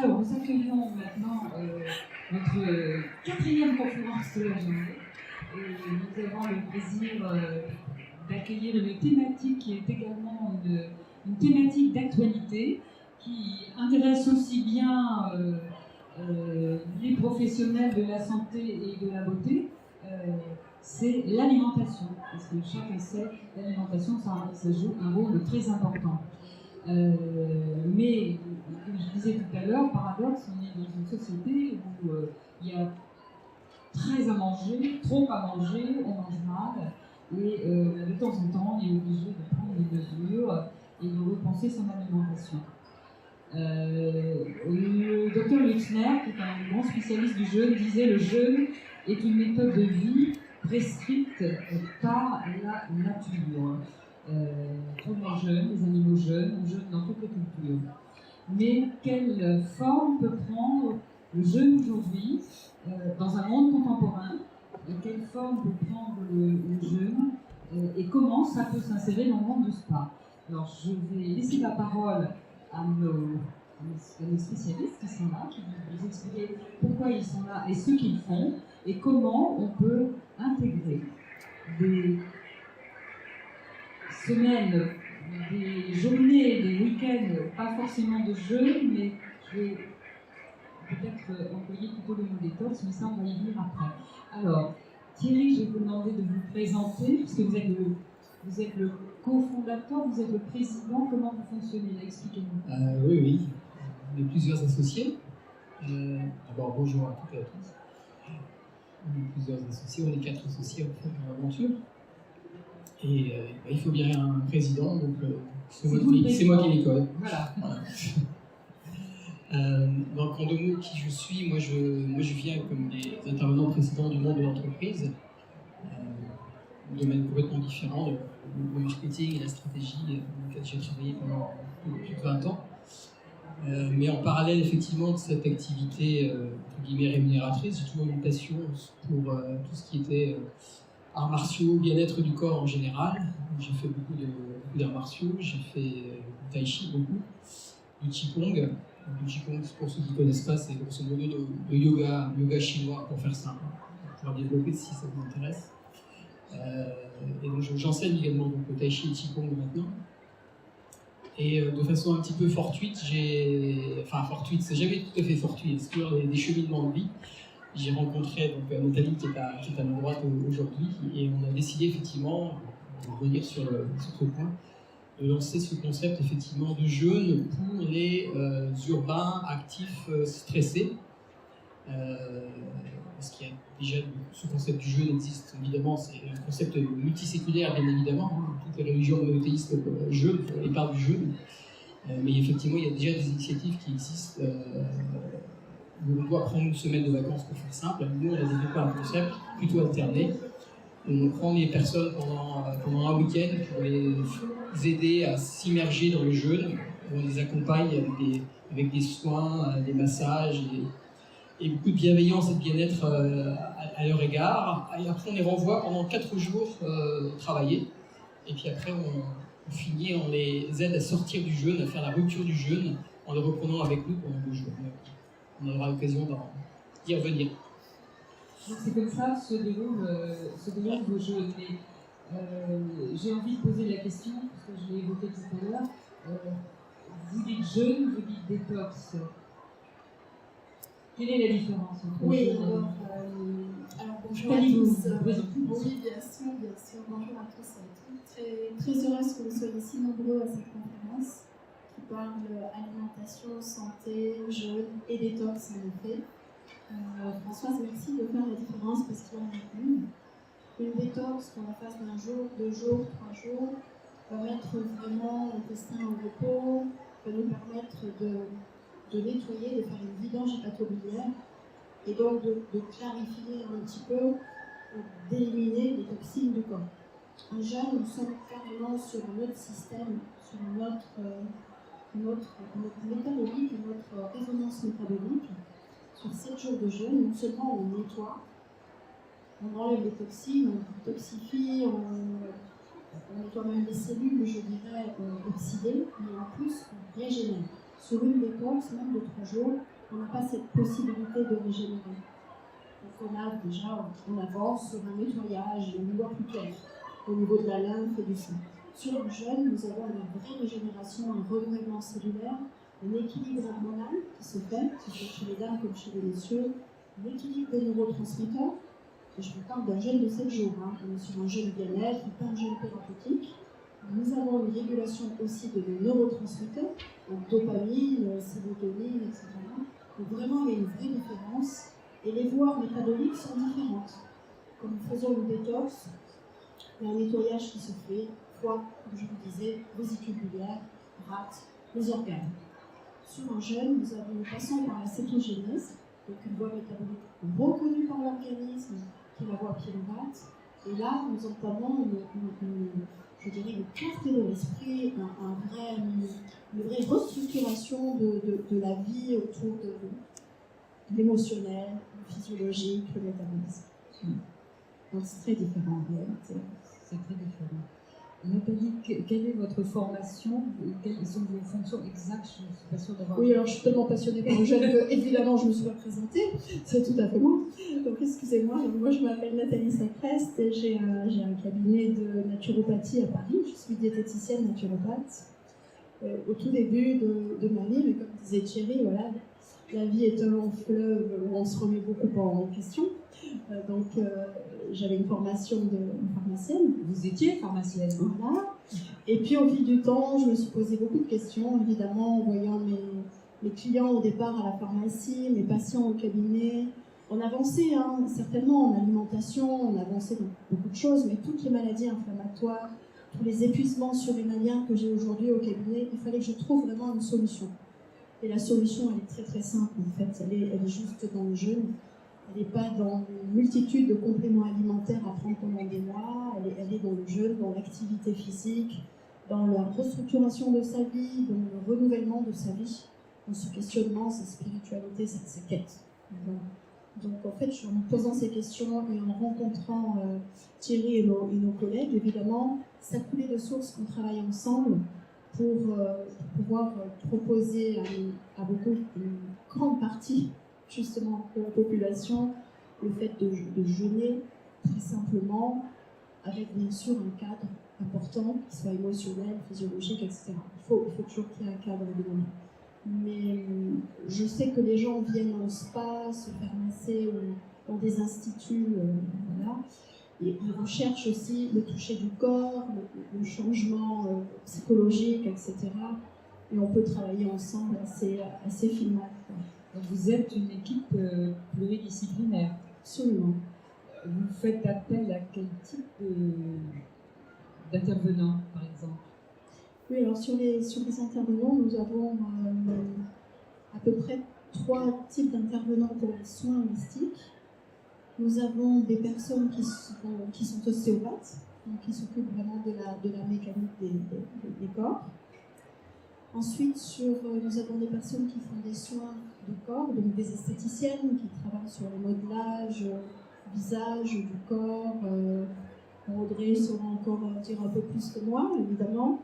Alors, nous accueillons maintenant notre quatrième conférence de la journée. Et nous avons le plaisir d'accueillir une thématique qui est également une thématique d'actualité qui intéresse aussi bien les professionnels de la santé et de la beauté. C'est l'alimentation, parce que chacun sait que l'alimentation, ça joue un rôle très important. Mais, comme je disais tout à l'heure, paradoxe, on est dans une société où il y a très à manger, trop à manger, on mange mal, et de temps en temps, on est obligé de prendre des mesures et de repenser son alimentation. Le docteur Luxner, qui est un grand spécialiste du jeûne, disait: le jeûne est une méthode de vie prescrite par la nature. Tout le monde jeûne, les animaux jeûnent, on jeûne dans toutes les cultures. Mais quelle forme peut prendre le jeûne aujourd'hui dans un monde contemporain? Quelle forme peut prendre le jeûne et comment ça peut s'insérer dans le monde du spa? Alors je vais laisser la parole à nos spécialistes qui sont là, qui vont vous expliquer pourquoi ils sont là et ce qu'ils font et comment on peut intégrer des semaines, des journées, des week-ends, pas forcément de jeûne, mais je vais peut-être employer plutôt le mot détox, mais ça on va y venir après. Alors, Thierry, je vais vous demander de vous présenter, puisque vous êtes le cofondateur, vous êtes le président, comment vous fonctionnez là? Expliquez-nous. Oui, on est plusieurs associés. D'abord, bonjour à toutes et à tous. On est plusieurs associés, on est 4 associés en fait dans l'aventure. Et il faut bien un président, donc c'est moi qui m'y colle. Voilà. Donc en 2 mots, qui je suis, moi je viens comme les intervenants précédents du monde de l'entreprise, un domaine complètement différent, le marketing et la stratégie, dans lequel j'ai travaillé pendant plus de 20 ans. Mais en parallèle effectivement de cette activité entre guillemets rémunératrice, j'ai toujours une passion pour tout ce qui était arts martiaux, bien-être du corps en général. J'ai fait beaucoup d'arts martiaux, j'ai fait du tai chi beaucoup, du qigong. Le qigong, pour ceux qui ne connaissent pas, c'est grosso modo le yoga chinois, pour faire simple. On pourra développer si ça vous intéresse. Et donc j'enseigne également donc, le tai chi et le qigong maintenant. Et de façon un petit peu fortuite, fortuite, c'est jamais tout à fait fortuit, c'est toujours des cheminements de vie. J'ai rencontré donc, Nathalie qui est à ma droite aujourd'hui, et on a décidé effectivement, on va revenir sur ce point, de lancer ce concept effectivement de jeûne pour les urbains actifs stressés. Parce qu'il y a déjà ce concept du jeûne existe évidemment, c'est un concept multiséculaire bien évidemment, hein. Toutes les religions monothéistes jeûnent, et parlent du jeûne, mais effectivement il y a déjà des initiatives qui existent où on doit prendre une semaine de vacances pour faire simple. Nous on a développé un concept plutôt alterné. On prend les personnes pendant un week-end pour les aider à s'immerger dans le jeûne. On les accompagne avec des soins, des massages et beaucoup de bienveillance et de bien-être à leur égard. Et après, on les renvoie pendant 4 jours travailler. Et puis après, on finit, on les aide à sortir du jeûne, à faire la rupture du jeûne, en les reprenant avec nous pendant 2 jours. On aura l'occasion d'y revenir. Donc c'est comme ça se déroule vos jeûnes. J'ai envie de poser la question, parce que je l'ai évoqué tout à l'heure. Vous dites jeûne, vous dites détox. Quelle est la différence entre jeûne et... Alors bonjour à tous. Oui, bien sûr. Bonjour à tous et à toutes. Très heureuse que vous soyez si nombreux à cette conférence qui parle alimentation, santé, jeûne et détox en effet. Françoise, merci de faire la différence parce qu'il y en a une. Une détox qu'on la fasse d'un jour, 2 jours, 3 jours, va mettre vraiment l'intestin au repos, va nous permettre de nettoyer, de faire une vidange hépatobiliaire et donc de clarifier un petit peu, d'éliminer les toxines du corps. En jeûne, nous sommes carrément sur un autre système, sur notre métabolique, notre résonance métabolique. Sur 7 jours de jeûne, non seulement on nettoie, on enlève les toxines, on toxifie, on nettoie même les cellules, je dirais, oxydées, mais en plus on régénère. Sur une détox, même de 3 jours, on n'a pas cette possibilité de régénérer. Donc on avance sur un nettoyage, on y voit plus clair au niveau de la lymphe et du sang. Sur le jeûne, nous avons une vraie régénération, un renouvellement cellulaire, un équilibre hormonal qui se fait, que ce soit chez les dames comme chez les messieurs, un équilibre des neurotransmetteurs. Et je vous parle d'un jeûne de 7 jours. On est sur un jeûne bien-être, pas un jeûne thérapeutique. Nous avons une régulation aussi de nos neurotransmetteurs, donc dopamine, sérotonine, etc. Donc vraiment, il y a une vraie différence. Et les voies métaboliques sont différentes. Quand nous faisons une détox, il y a un nettoyage qui se fait, foie, comme je vous disais, vésicule biliaire, rate, les organes. Sur un jeûne, nous passons par la cétogénèse, donc une voie métabolique reconnue par l'organisme, qui est la voie pyruvate. Et là, nous entamons je dirais, une clarté de l'esprit, une vraie restructuration de la vie autour de l'émotionnel, le physiologique, le métabolisme. Donc c'est très différent en réalité. C'est très différent. Nathalie, quelle est votre formation? Quelles sont vos fonctions exactes? Je ne suis pas sûre d'avoir... Oui, alors je suis tellement passionnée par le jeûne que, évidemment, je me suis pas présentée. C'est tout à fait moi. Donc, excusez-moi. Moi, je m'appelle Nathalie Sacrest et j'ai un cabinet de naturopathie à Paris. Je suis diététicienne naturopathe. Au tout début de ma vie, mais comme disait Thierry, voilà, la vie est un long fleuve où on se remet beaucoup en question. Donc, j'avais une formation de pharmacienne. Vous étiez pharmacienne. Voilà. Et puis, au fil du temps, je me suis posé beaucoup de questions, évidemment, en voyant mes clients au départ à la pharmacie, mes patients au cabinet. On avançait, certainement, en alimentation, on avançait dans beaucoup de choses, mais toutes les maladies inflammatoires, tous les épuisements surrénaliens que j'ai aujourd'hui au cabinet, il fallait que je trouve vraiment une solution. Et la solution, elle est très très simple, en fait. Elle est juste dans le jeûne. Elle n'est pas dans une multitude de compléments alimentaires à prendre pendant des mois, elle est dans le jeûne, dans l'activité physique, dans la restructuration de sa vie, dans le renouvellement de sa vie, dans ce questionnement, sa spiritualité, sa quête. Donc en fait, en me posant ces questions et en rencontrant Thierry et nos collègues, évidemment, ça coulait de source qu'on travaille ensemble pour pouvoir proposer à beaucoup, une grande partie justement de la population, le fait de jeûner très simplement, avec bien sûr un cadre important, qui soit émotionnel, physiologique, etc. Il faut toujours qu'il y ait un cadre, évidemment. Mais je sais que les gens viennent en spa, se faire masser ou dans des instituts, voilà. Et ils recherchent aussi le toucher du corps, le changement psychologique, etc. Et on peut travailler ensemble assez finement. Donc vous êtes une équipe pluridisciplinaire. Absolument. Vous faites appel à quel type d'intervenants, par exemple? Oui, alors sur les intervenants, nous avons à peu près 3 types d'intervenants pour les soins mystiques. Nous avons des personnes qui sont ostéopathes, donc qui s'occupent vraiment de la mécanique des corps. Ensuite, nous avons des personnes qui font des soins du corps, donc des esthéticiennes qui travaillent sur le modelage visage, du corps. Audrey saura encore dire un peu plus que moi, évidemment.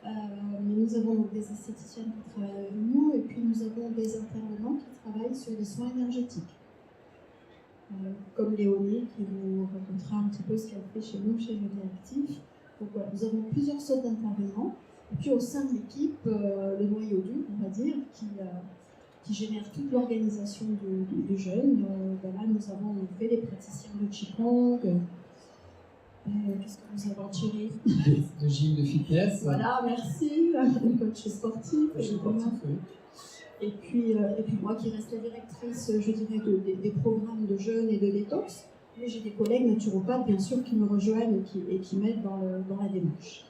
Mais nous avons donc des esthéticiennes qui travaillent avec nous, et puis nous avons des intervenants qui travaillent sur les soins énergétiques. Comme Léonie, qui vous racontera un petit peu ce qu'elle fait chez nous, chez Jeûner Actif. Donc voilà, nous avons plusieurs sortes d'intervenants. Et puis au sein de l'équipe, le noyau dur, on va dire, qui génère toute l'organisation du jeûne. Voilà, nous avons fait les praticiens de Qigong. Qu'est-ce que nous avons tiré de gym, de fitness. Voilà, merci. Le coach sportif. Oui. Et puis moi qui reste la directrice, je dirais, des programmes de jeûne et de détox. Mais j'ai des collègues naturopathes, bien sûr, qui me rejoignent et qui m'aident dans la démarche.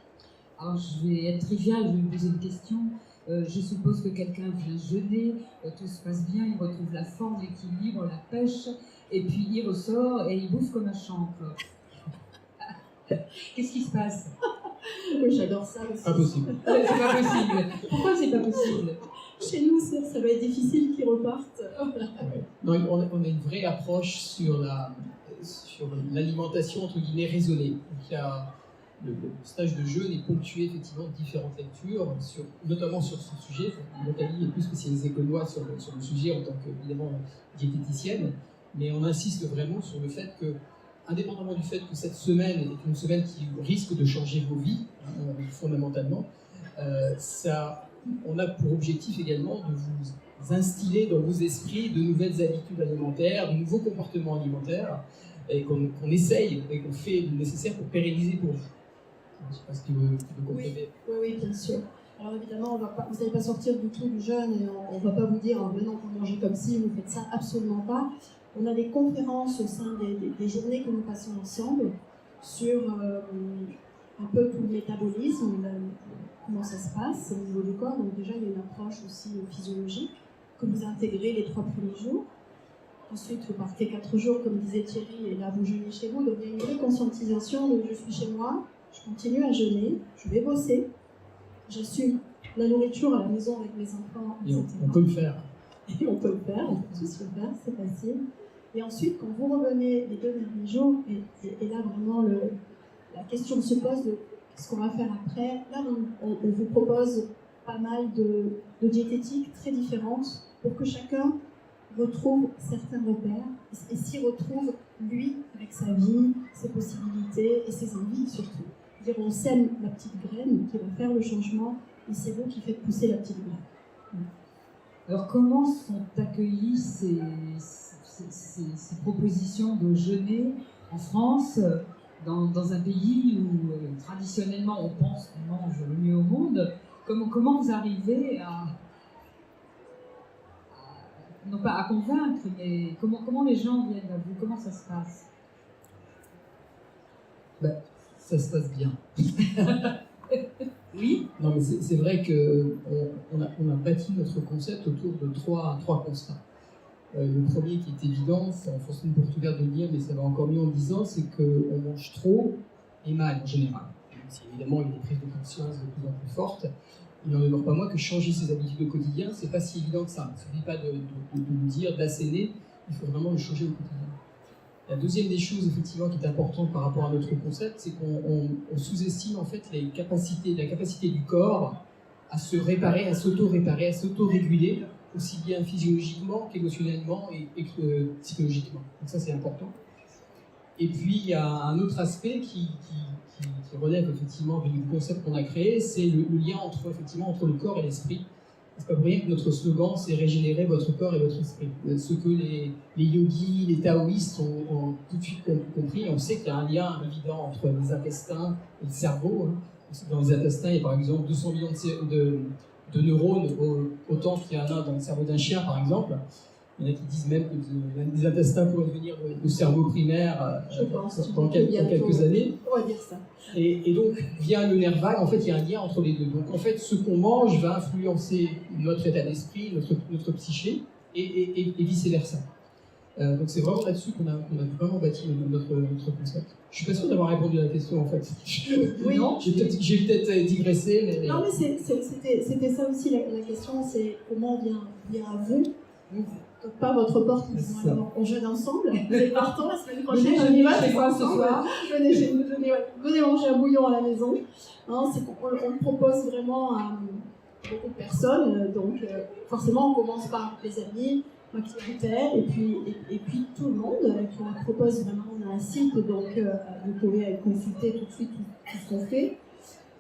Alors je vais être triviale, je vais vous poser une question. Je suppose que quelqu'un vient jeûner, tout se passe bien, il retrouve la forme, l'équilibre, la pêche, et puis il ressort et il bouffe comme un chancre. Qu'est-ce qui se passe? Oui, j'adore ça aussi. Impossible. C'est pas possible. Pourquoi c'est pas possible? Chez nous, ça va être difficile qu'ils repartent. Ouais. Non, on a une vraie approche sur l'alimentation entre guillemets raisonnée. Donc, il le stage de jeûne est ponctué effectivement de différentes lectures, notamment sur ce sujet. Nathalie est plus spécialisée que moi sur le sujet en tant qu'évidemment diététicienne, mais on insiste vraiment sur le fait que, indépendamment du fait que cette semaine est une semaine qui risque de changer vos vies, fondamentalement, on a pour objectif également de vous instiller dans vos esprits de nouvelles habitudes alimentaires, de nouveaux comportements alimentaires, et qu'on essaye et qu'on fait le nécessaire pour pérenniser pour vous. Je ne sais pas si tu veux compléter. Oui, bien sûr. Alors évidemment, vous n'allez pas sortir du tout du jeûne et on ne va pas vous dire maintenant vous mangez comme si, vous faites ça, absolument pas. On a des conférences au sein des journées que nous passons ensemble sur un peu tout le métabolisme, comment ça se passe au niveau du corps. Donc déjà, il y a une approche aussi physiologique que vous intégrez les 3 premiers jours. Ensuite, vous partez 4 jours, comme disait Thierry, et là, vous jeûnez chez vous. Donc il y a une vraie conscientisation. Donc je suis chez moi, je continue à jeûner, je vais bosser, j'assume la nourriture à la maison avec mes enfants, Et etc. on peut le faire. Et on peut le faire, on peut tous le faire, c'est facile. Et ensuite, quand vous revenez les 2 derniers jours, et là vraiment la question se pose de ce qu'on va faire après. Là, on vous propose pas mal de diététiques très différentes pour que chacun retrouve certains repères et s'y retrouve, lui, avec sa vie, ses possibilités et ses envies surtout. C'est-à-dire, on sème la petite graine qui va faire le changement et c'est vous qui faites pousser la petite graine. Alors, comment sont accueillies ces propositions de jeûner en France, dans un pays où traditionnellement on pense qu'on mange le mieux au monde? Comment vous arrivez non pas à convaincre, mais comment les gens viennent à vous? Comment ça se passe? Ça se passe bien. Oui. Non, mais c'est vrai qu'on a bâti notre concept autour de trois constats. Le premier qui est évident, c'est en fonction de Portugal de le dire, mais ça va encore mieux en le disant, c'est qu'on mange trop et mal en général. Évidemment, il y a des prises de conscience de plus en plus fortes. Il n'en demeure pas moins que changer ses habitudes au quotidien, c'est pas si évident que ça. Il ne suffit pas de le dire, d'asséner, il faut vraiment le changer au quotidien. La deuxième des choses, effectivement, qui est importante par rapport à notre concept, c'est qu'on sous-estime en fait la capacité du corps à se réparer, à s'auto-réparer, à s'auto-réguler, aussi bien physiologiquement qu'émotionnellement et psychologiquement. Donc ça, c'est important. Et puis, il y a un autre aspect qui relève effectivement du concept qu'on a créé, c'est le lien entre le corps et l'esprit. C'est pas pour rien que notre slogan, c'est « Régénérer votre corps et votre esprit ». Ce que les yogis, les taoïstes ont tout de suite compris, on sait qu'il y a un lien évident entre les intestins et le cerveau. Dans les intestins, il y a par exemple 200 millions de neurones, autant qu'il y en a dans le cerveau d'un chien, par exemple. Il y en a qui disent même que les intestins pourraient devenir le cerveau primaire dans quelques années. On va dire ça. Et donc, via le nerf vague, en fait, il y a un lien entre les deux. Donc, en fait, ce qu'on mange va influencer notre état d'esprit, notre psyché, et vice-versa. Donc, c'est vraiment là-dessus qu'on a vraiment bâti notre concept. Je suis pas sûr d'avoir répondu à la question, en fait. Oui. Non, j'ai peut-être digressé, mais... Non, mais c'était ça aussi la question, c'est comment on vient à vous. Donc pas votre porte, on jeûne ensemble. C'est partant la semaine prochaine. Venez chez moi ce soir. Venez manger un bouillon à la maison. Hein, c'est qu'on le propose vraiment à beaucoup de personnes. Donc forcément, on commence par les amis, ma clientèle, et puis tout le monde. Et puis on propose vraiment, on a un site, donc vous pouvez consulter tout de suite tout ce qu'on fait.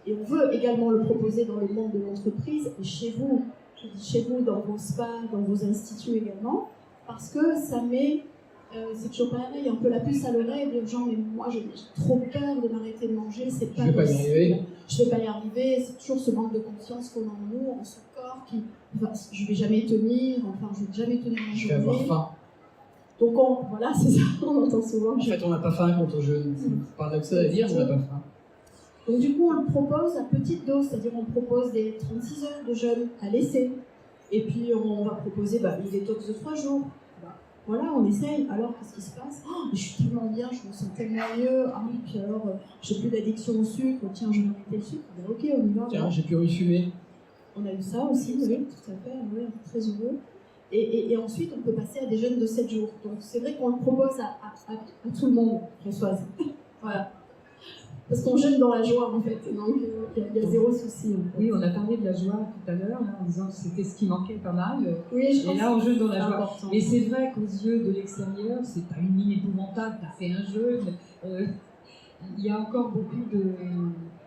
Et on veut également le proposer dans le monde de l'entreprise et chez vous. Je dis chez vous, dans vos spas, dans vos instituts également, parce que ça met, c'est toujours pareil, un peu la puce à l'oreille des gens, mais moi j'ai trop peur de m'arrêter de manger, c'est pas possible. Je vais pas y arriver, c'est toujours ce manque de confiance qu'on a en nous, en son corps, je vais jamais tenir, je vais jamais tenir ma journée. Je vais avoir faim. Donc voilà, c'est ça, on entend souvent. En fait, on n'a pas faim quand on jeûne. C'est paradoxal à dire, on n'a pas faim. Donc du coup, on le propose à petite dose, c'est-à-dire on propose des 36 heures de jeûne à laisser. Et puis on va proposer une détox de 3 jours. Voilà, on essaye. Alors, qu'est-ce qui se passe? Je suis tellement bien, je me sens tellement mieux. Ah oui, puis alors, j'ai plus d'addiction au sucre. Tiens, je vais arrêter le sucre. Ok, on y va. Tiens, j'ai plus envie de fumer. On a eu ça aussi, oui, tout à fait. Oui, on est très heureux. Et ensuite, on peut passer à des jeûnes de 7 jours. Donc c'est vrai qu'on le propose à tout le monde, Françoise. Voilà. parce qu'on jeûne dans la joie en fait, donc il y a zéro souci. En fait. Oui, on a parlé de la joie tout à l'heure, en disant que c'était ce qui manquait pas mal. Oui, je pense et là, on jeûne dans la c'est joie. important. Et c'est vrai qu'aux yeux de l'extérieur, c'est pas une mine épouvantable, t'as fait un jeûne. Il y a encore beaucoup de...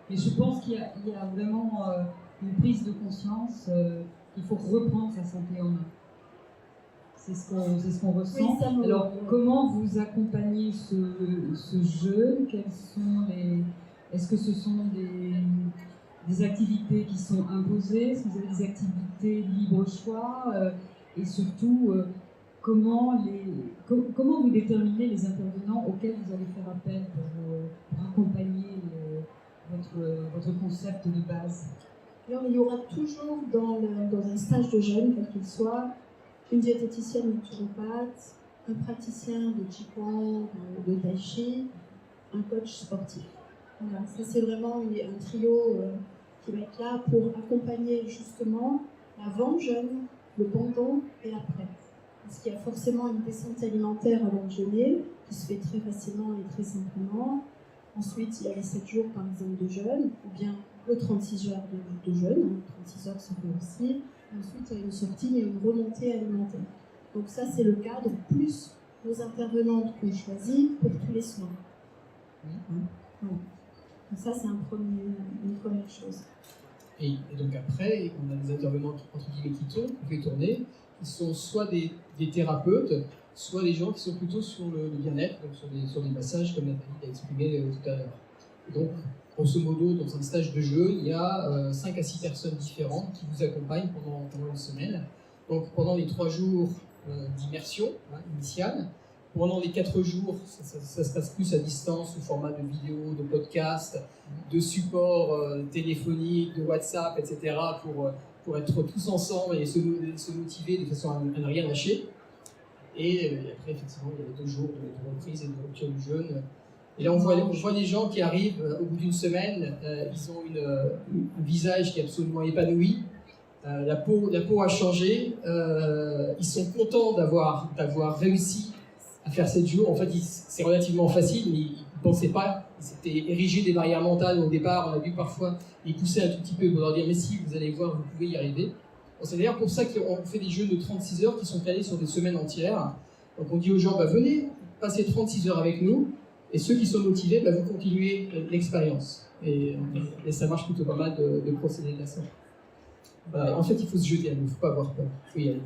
Mais je pense qu'il y a vraiment une prise de conscience qu'il faut reprendre sa santé en main. C'est ce qu'on ressent. Oui, ça Alors, comment vous accompagnez ce jeûne? Est-ce que ce sont des activités qui sont imposées? Est-ce que vous avez des activités libre choix? Et surtout, comment vous déterminez les intervenants auxquels vous allez faire appel pour accompagner votre concept de base? Alors, il y aura toujours dans un stage de jeûne, quel qu'il soit, une diététicienne naturopathe, un praticien de Qigong, de Tai Chi, un coach sportif. Voilà, ça c'est vraiment un trio qui va être là pour accompagner justement l'avant-jeûne, le pendant et l'après. Parce qu'il y a forcément une descente alimentaire avant le jeûner, qui se fait très facilement et très simplement. Ensuite, il y a les 7 jours par exemple de jeûne, ou bien le 36 heures de jeûne, 36 heures se fait aussi. Ensuite, il y a une sortie et une remontée alimentaire. Donc ça, c'est le cadre, plus nos intervenantes qu'on choisit pour tous les soins. Donc ça, c'est une première chose. Et donc après, on a des intervenants entre guillemets qui fait tourner, qui sont soit des thérapeutes, soit des gens qui sont plutôt sur le bien-être, donc sur des passages comme Nathalie l'a exprimé tout à l'heure. Et donc, grosso modo, dans un stage de jeûne, il y a 5 à 6 personnes différentes qui vous accompagnent pendant une semaine. Donc pendant les 3 jours d'immersion initiale, pendant les 4 jours, ça se passe plus à distance, sous format de vidéo, de podcast, de support téléphonique, de WhatsApp, etc., pour être tous ensemble et se motiver de façon à ne rien lâcher. Et après, effectivement, il y a 2 jours de reprise et de rupture du jeûne. Et là, on voit des gens qui arrivent au bout d'une semaine, ils ont un visage qui est absolument épanoui, la peau a changé, ils sont contents d'avoir réussi à faire 7 jours. En fait, c'est relativement facile, mais ils ne pensaient pas, ils s'étaient érigés des barrières mentales au départ. On a vu parfois les pousser un tout petit peu pour leur dire « mais si, vous allez voir, vous pouvez y arriver ». C'est d'ailleurs pour ça qu'on fait des jeûnes de 36 heures qui sont calés sur des semaines entières. Donc on dit aux gens, venez passer 36 heures avec nous, et ceux qui sont motivés, vous continuez l'expérience. Et ça marche plutôt pas mal de procéder de la sorte. En fait, il faut se jeter à nous, il ne faut pas avoir peur, il faut y aller.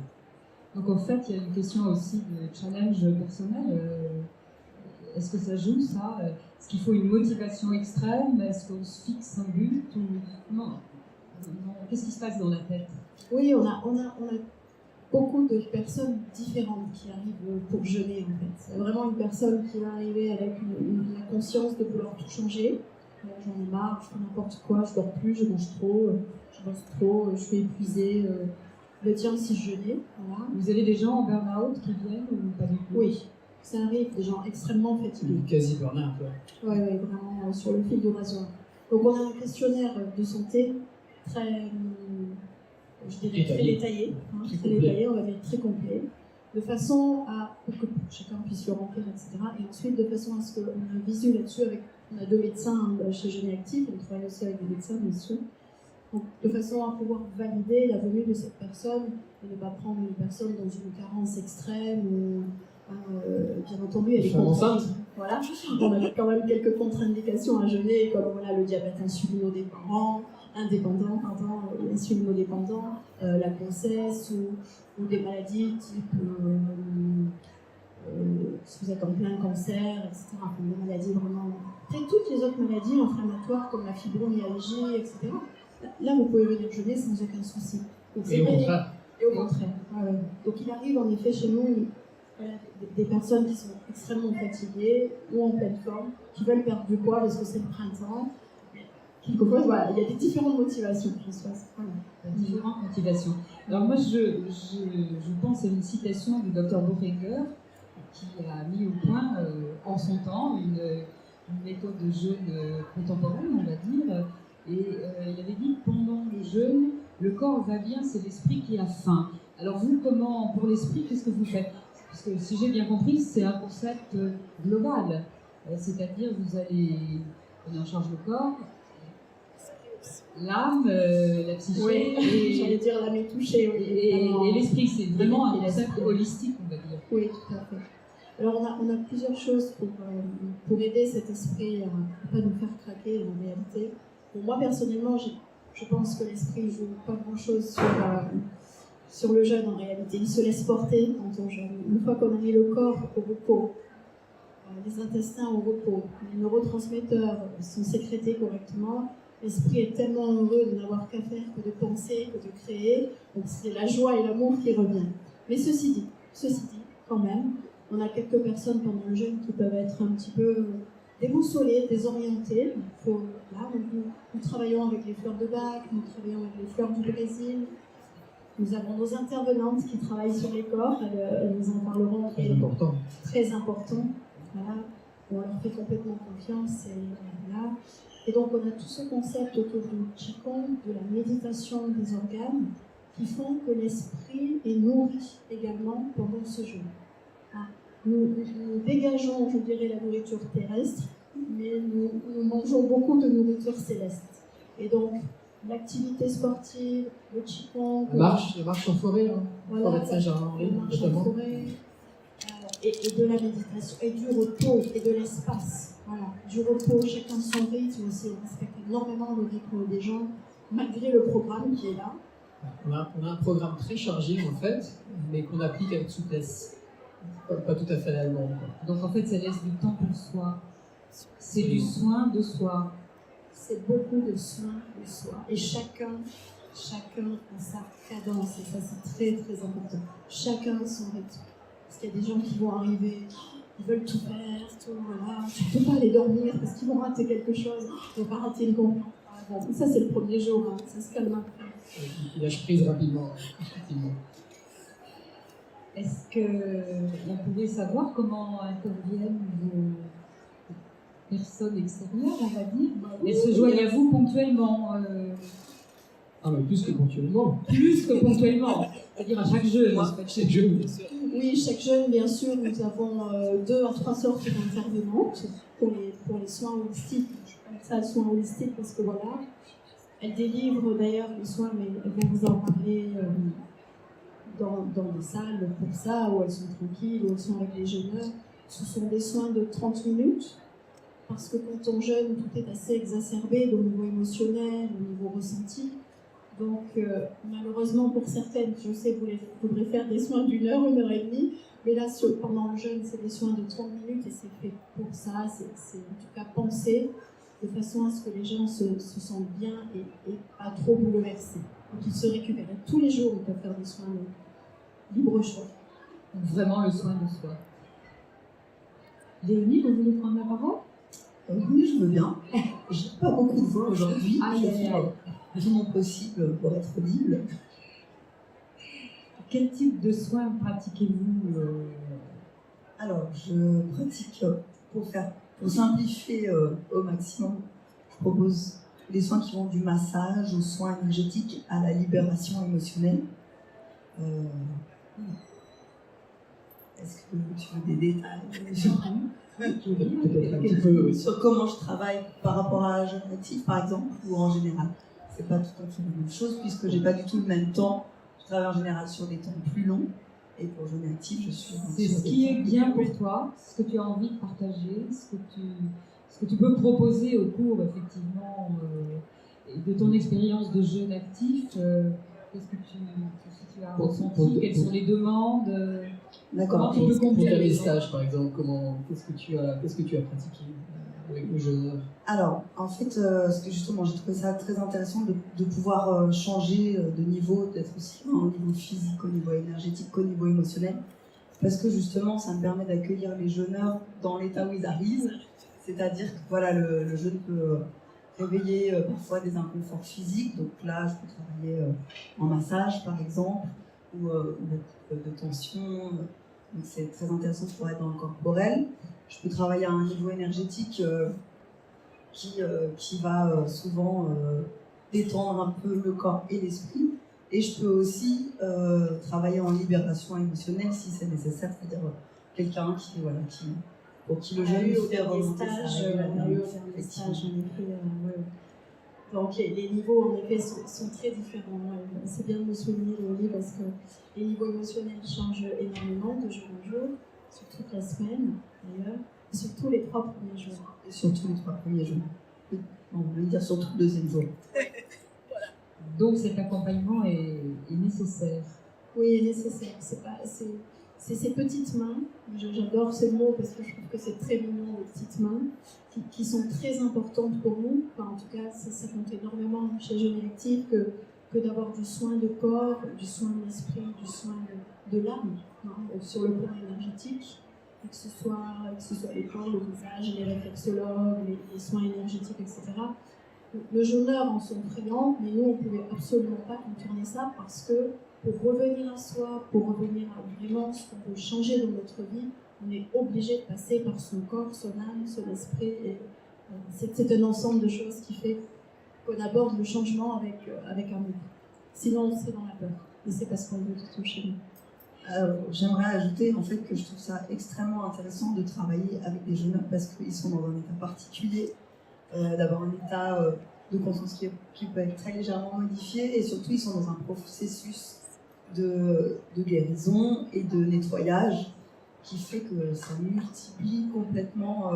Donc en fait, il y a une question aussi de challenge personnel. Est-ce que ça joue, ça? Est-ce qu'il faut une motivation extrême? Est-ce qu'on se fixe un but? Non. Qu'est-ce qui se passe dans la tête? Oui, on a beaucoup de personnes différentes qui arrivent pour jeûner en fait. C'est vraiment une personne qui va arriver avec la conscience de vouloir tout changer. J'en ai marre, je fais n'importe quoi, je dors plus, je mange trop, je bosse trop, je suis épuisée. Tiens, si je jeûnais, voilà. Vous avez des gens en burn-out qui viennent ou pas du tout? Oui, ça arrive, des gens extrêmement fatigués. Quasi burn-out. Oui, vraiment sur le fil du rasoir. Donc on a un questionnaire de santé très, je dirais, très détaillé, très détaillé, on va dire très complet, de façon pour que chacun puisse le remplir, etc. Et ensuite, de façon à ce qu'on ait un visu là-dessus, on a 2 médecins chez Jeûner Actif, on travaille aussi avec des médecins, bien sûr. Donc, de façon à pouvoir valider la venue de cette personne et ne pas prendre une personne dans une carence extrême ou, bien entendu, elle est contrainte. Voilà. On a quand même quelques contre-indications à jeûner, comme le diabète insulinodépendant, la grossesse ou des maladies type si vous êtes en plein cancer, etc. Des maladies vraiment. Après, toutes les autres maladies inflammatoires comme la fibromyalgie, etc. Là, vous pouvez venir jeûner sans aucun souci. Donc, et au contraire. Et au contraire. Ouais. Donc il arrive en effet chez nous des personnes qui sont extrêmement fatiguées ou en pleine forme, qui veulent perdre du poids parce que c'est le printemps. Quelquefois, voilà, il y a des différentes motivations, Françoise. Voilà. Différentes motivations. Alors moi, je pense à une citation du Dr Boehringer qui a mis au point en son temps une méthode de jeûne contemporaine, on va dire. Et il avait dit que pendant le jeûne, le corps va bien, c'est l'esprit qui a faim. Alors vous, pour l'esprit, qu'est-ce que vous faites? Parce que si j'ai bien compris, c'est un concept global. C'est-à-dire vous allez prenez en charge le corps, l'âme, la psyché Oui, j'allais dire l'âme est touchée, oui, évidemment. et l'esprit. C'est vraiment un Et concept l'esprit. holistique, on va dire. Oui, tout à fait. Alors on a plusieurs choses pour aider cet esprit à ne pas nous faire craquer en réalité. Pour moi personnellement, je pense que l'esprit ne joue pas grand-chose sur le jeûne en réalité. Il se laisse porter quand on jeûne. Une fois qu'on a mis le corps au repos, les intestins au repos, les neurotransmetteurs sont sécrétés correctement, l'esprit est tellement heureux de n'avoir qu'à faire que de penser, que de créer. Donc c'est la joie et l'amour qui reviennent. Mais ceci dit, quand même, on a quelques personnes pendant le jeûne qui peuvent être un petit peu déboussolées, désorientées. Là, nous travaillons avec les fleurs de Bach, nous travaillons avec les fleurs du Brésil. Nous avons nos intervenantes qui travaillent sur les corps, elles nous en parleront. Très important. Très important. Voilà. On leur fait complètement confiance. Voilà. Et donc, on a tout ce concept autour du Qigong, de la méditation des organes, qui font que l'esprit est nourri également pendant ce jeûne. Nous dégageons, je dirais, la nourriture terrestre, mais nous mangeons beaucoup de nourriture céleste. Et donc, l'activité sportive, le Qigong, La marche en forêt, voilà, forêt de Saint-Germain, la marche en notamment. forêt, et de la méditation, et du repos, et de l'espace. Voilà, du repos, chacun son rythme aussi. On respecte énormément le rythme des gens, malgré le programme qui est là. On a un programme très chargé en fait, mais qu'on applique avec souplesse. Pas tout à fait à l'allemande. Donc en fait, ça laisse du temps pour soi. C'est du soin de soi. C'est beaucoup de soins de soi. Et chacun a sa cadence. Et ça, c'est très, très important. Chacun a son rythme. Parce qu'il y a des gens qui vont arriver, ils veulent tout faire, tout, voilà. Tu ne peux pas aller dormir parce qu'ils vont rater quelque chose. Ils vont pas rater une conférence. Bon, ça, c'est le premier jour. Hein. Ça se calme après. Il lâche prise rapidement, effectivement. Est-ce qu'on pouvait savoir comment interviennent vos personnes extérieures, on va dire? Elles se joignent à vous ponctuellement Ah, mais plus que ponctuellement. Plus que ponctuellement, c'est-à-dire à chaque jeûne. Chaque jeûne, bien sûr. Oui, chaque jeûne, bien sûr, nous avons 2 à 3 sortes d'intervenantes pour les soins holistiques. Je appelle ça soins holistiques parce que voilà, elles délivrent d'ailleurs les soins, mais elles vont vous en parler dans des salles pour ça, où elles sont tranquilles, où elles sont avec les jeûneurs. Ce sont des soins de 30 minutes, parce que quand on jeûne, tout est assez exacerbé au niveau émotionnel, au niveau ressenti. Donc, malheureusement pour certaines, je sais que vous voudrez faire des soins d'1 heure, 1 heure et demie, mais là, pendant le jeûne, c'est des soins de 30 minutes et c'est fait pour ça. C'est en tout cas pensé de façon à ce que les gens se sentent bien et pas trop bouleversés. Donc, ils se récupèrent. Et tous les jours, ils peuvent faire des soins de libre choix. Donc vraiment le soin de soi. Léonie, vous voulez prendre la parole? Oui, je veux bien. J'ai pas beaucoup de voix aujourd'hui. Aïe, aïe, aïe. Je fais mon possible pour être audible. Quel type de soins pratiquez-vous Alors, je pratique pour simplifier au maximum. Je propose des soins qui vont du massage aux soins énergétiques à la libération émotionnelle. Est-ce que tu veux des détails Peut-être un petit peu, oui. sur comment je travaille par rapport à un jeûne actif, par exemple, ou en général? C'est pas tout à fait la même chose, puisque j'ai pas du tout le même temps. Je travaille en général sur des temps plus longs, et pour jeûne actif, je suis C'est sur ce des qui temps est plus bien courts. pour toi, ce que tu as envie de partager, ce que tu peux proposer au cours, effectivement, de ton expérience de jeûne actif. Qu'est-ce que tu as ressenti? Quelles sont les demandes? D'accord. Comment tu peux Pour conduire faire les des gens? stages, par exemple, qu'est-ce que tu as pratiqué avec le jeûneur? Alors, en fait, parce que justement, j'ai trouvé ça très intéressant de pouvoir changer de niveau, d'être aussi au niveau physique, au niveau énergétique, qu'au niveau émotionnel. Parce que justement, ça me permet d'accueillir les jeûneurs dans l'état où ils arrivent. C'est-à-dire que voilà, le jeûne peut réveiller parfois des inconforts physiques. Donc là, je peux travailler en massage, par exemple, ou de tension. Donc c'est très intéressant pour être dans le corporel. Je peux travailler à un niveau énergétique qui va souvent détendre un peu le corps et l'esprit. Et je peux aussi travailler en libération émotionnelle si c'est nécessaire, c'est-à-dire quelqu'un qui pour qui le On a jeûne eu au fait dernier remonter sa stage, régularité. en effet. Ouais. Donc les niveaux en effet sont très différents. Ouais. C'est bien de me souligner Léonie parce que les niveaux émotionnels changent énormément de jour en jour, sur toute la semaine d'ailleurs, et surtout les 3 premiers jours. Et surtout les 3 premiers jours. On va dire surtout le deuxième jour. Donc cet accompagnement est nécessaire. Oui, nécessaire. C'est ces petites mains, j'adore ce mot parce que je trouve que c'est très mignon, les petites mains, qui sont très importantes pour nous. Enfin, en tout cas, ça compte énormément chez Jeûne Électif que d'avoir du soin de corps, du soin de l'esprit, du soin de l'âme, hein, sur le plan énergétique, et que ce soit le corps, le visage, les réflexologues, les soins énergétiques, etc. Le jeûneur en sont friands, mais nous, on ne pouvait absolument pas contourner ça parce que pour revenir à soi, pour revenir à vraiment ce qu'on peut changer dans notre vie, on est obligé de passer par son corps, son âme, son esprit. Et c'est un ensemble de choses qui fait qu'on aborde le changement avec amour. Sinon, c'est dans la peur. Et c'est parce qu'on veut tout chez nous. J'aimerais ajouter en fait que je trouve ça extrêmement intéressant de travailler avec des jeûneurs parce qu'ils sont dans un état particulier, d'avoir un état de conscience qui peut être très légèrement modifié et surtout ils sont dans un processus de guérison et de nettoyage qui fait que ça multiplie complètement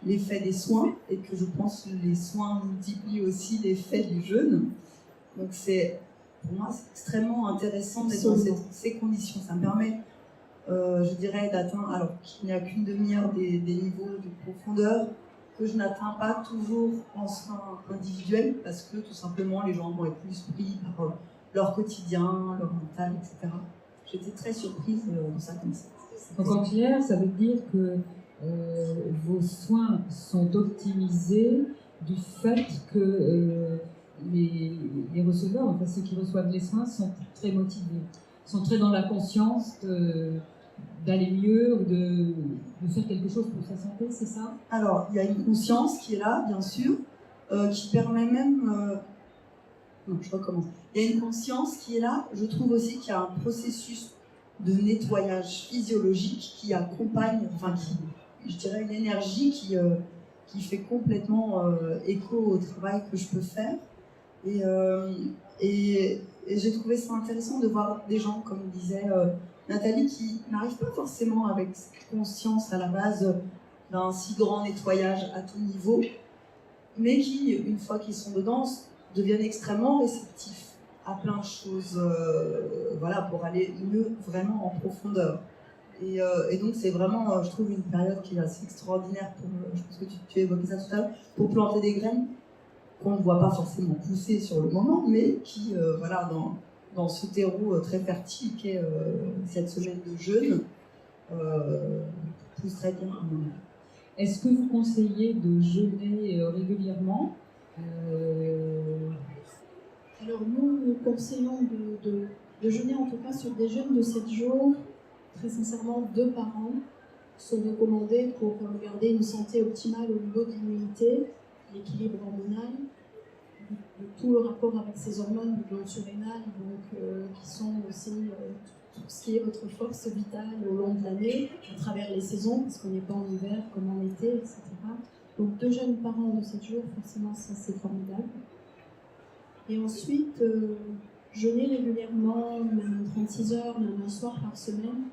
l'effet des soins et que je pense que les soins multiplient aussi l'effet du jeûne. Donc pour moi c'est extrêmement intéressant d'être dans ces conditions. Ça me permet, je dirais, d'atteindre, alors qu'il n'y a qu'une demi-heure des niveaux de profondeur que je n'atteins pas toujours en soins individuels parce que tout simplement les gens vont être plus pris par leur quotidien, leur mental, etc. J'étais très surprise de ça comme ça. Donc en clair, ça veut dire que vos soins sont optimisés du fait que les receveurs, enfin ceux qui reçoivent les soins, sont très motivés, sont très dans la conscience d'aller mieux ou de faire quelque chose pour sa santé, c'est ça? Alors, il y a une conscience qui est là, bien sûr, qui permet même... Non, je recommence. Il y a une conscience qui est là. Je trouve aussi qu'il y a un processus de nettoyage physiologique qui accompagne, enfin, je dirais une énergie qui fait complètement écho au travail que je peux faire. Et j'ai trouvé ça intéressant de voir des gens, comme disait Nathalie, qui n'arrivent pas forcément avec cette conscience à la base d'un si grand nettoyage à tout niveau, mais qui, une fois qu'ils sont dedans, deviennent extrêmement réceptifs à plein de choses, voilà, pour aller mieux vraiment en profondeur. Et donc c'est vraiment, je trouve, une période qui est assez extraordinaire pour, je pense que tu évoquais ça tout à l'heure, pour planter des graines qu'on ne voit pas forcément pousser sur le moment, mais qui, voilà, dans ce terreau très fertile qu'est cette semaine de jeûne, pousse très bien. Est-ce que vous conseillez de jeûner régulièrement? Alors nous conseillons de jeûner en tout cas sur des jeûnes de 7 jours, très sincèrement 2 par an, sont recommandés pour garder une santé optimale au niveau de l'immunité, l'équilibre hormonal, de tout le rapport avec ces hormones du gland surrénal, donc qui sont aussi tout ce qui est votre force vitale au long de l'année, à travers les saisons, parce qu'on n'est pas en hiver comme en été, etc. Donc 2 jeûnes par an de 7 jours, forcément ça c'est formidable. Et ensuite, jeûner régulièrement, même 36 heures, même un soir par semaine,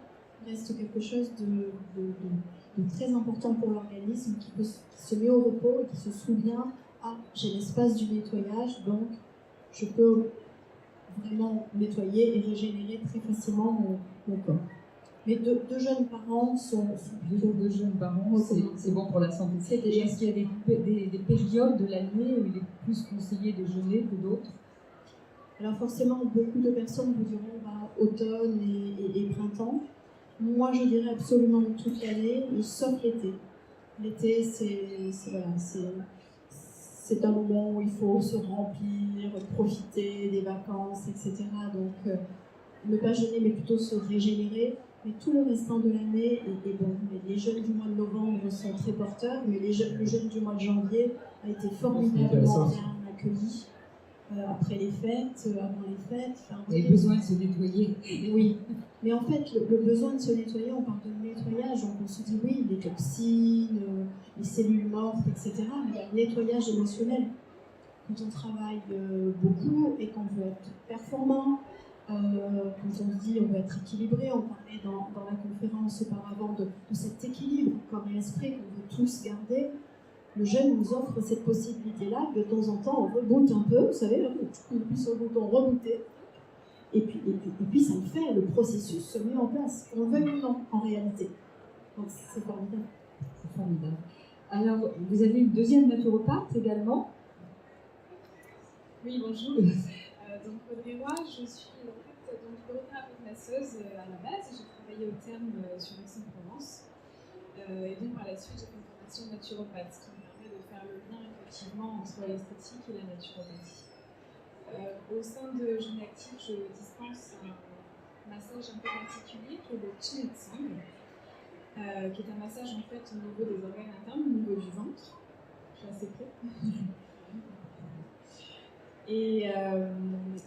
reste quelque chose de très important pour l'organisme, qui se met au repos et qui se souvient « Ah, j'ai l'espace du nettoyage, donc je peux vraiment nettoyer et régénérer très facilement mon corps ». Mais 2 jeûnes par an sont plutôt... 2 jeûnes par an, c'est bon pour la santé. Est-ce qu'il y a des périodes de l'année où il est plus conseillé de jeûner que d'autres? Alors forcément, beaucoup de personnes vous diront automne et printemps. Moi, je dirais absolument toute l'année, sauf l'été. L'été, c'est un moment où il faut se remplir, profiter des vacances, etc. Donc, ne pas jeûner, mais plutôt se régénérer. Mais tout le restant de l'année est bon. Les jeûnes du mois de novembre sont très porteurs, mais le jeûne du mois de janvier a été formidablement bien accueilli. après les fêtes, avant les fêtes. Enfin, Vous avez besoin de se nettoyer. oui, mais en fait, le besoin de se nettoyer, on parle de nettoyage, donc on se dit oui, les toxines, les cellules mortes, etc. Mais il y a le nettoyage émotionnel. Quand on travaille beaucoup et qu'on veut être performant, quand on se dit on veut être équilibré, on parlait dans la conférence auparavant de cet équilibre corps et esprit qu'on veut tous garder. Le jeûne nous offre cette possibilité-là, de temps en temps on reboot un peu, vous savez, on appuie sur le bouton rebooter, et puis ça le fait, le processus se met en place, qu'on le veuille ou non, en réalité. Donc c'est formidable. C'est formidable. Alors, vous avez une deuxième naturopathe également. Oui, bonjour. Donc Audrey Roy, je suis en fait hypnothérapeute masseuse à la base. J'ai travaillé au terme sur Aix-en-Provence. Et donc par la suite, j'ai fait une formation naturopathe, ce qui me permet de faire le lien effectivement entre l'esthétique et la naturopathie. Au sein de Jeune Active, je dispense un massage un peu particulier qui est le Chinetsang, qui est un massage en fait au niveau des organes internes, au niveau du ventre. Je suis assez près. Et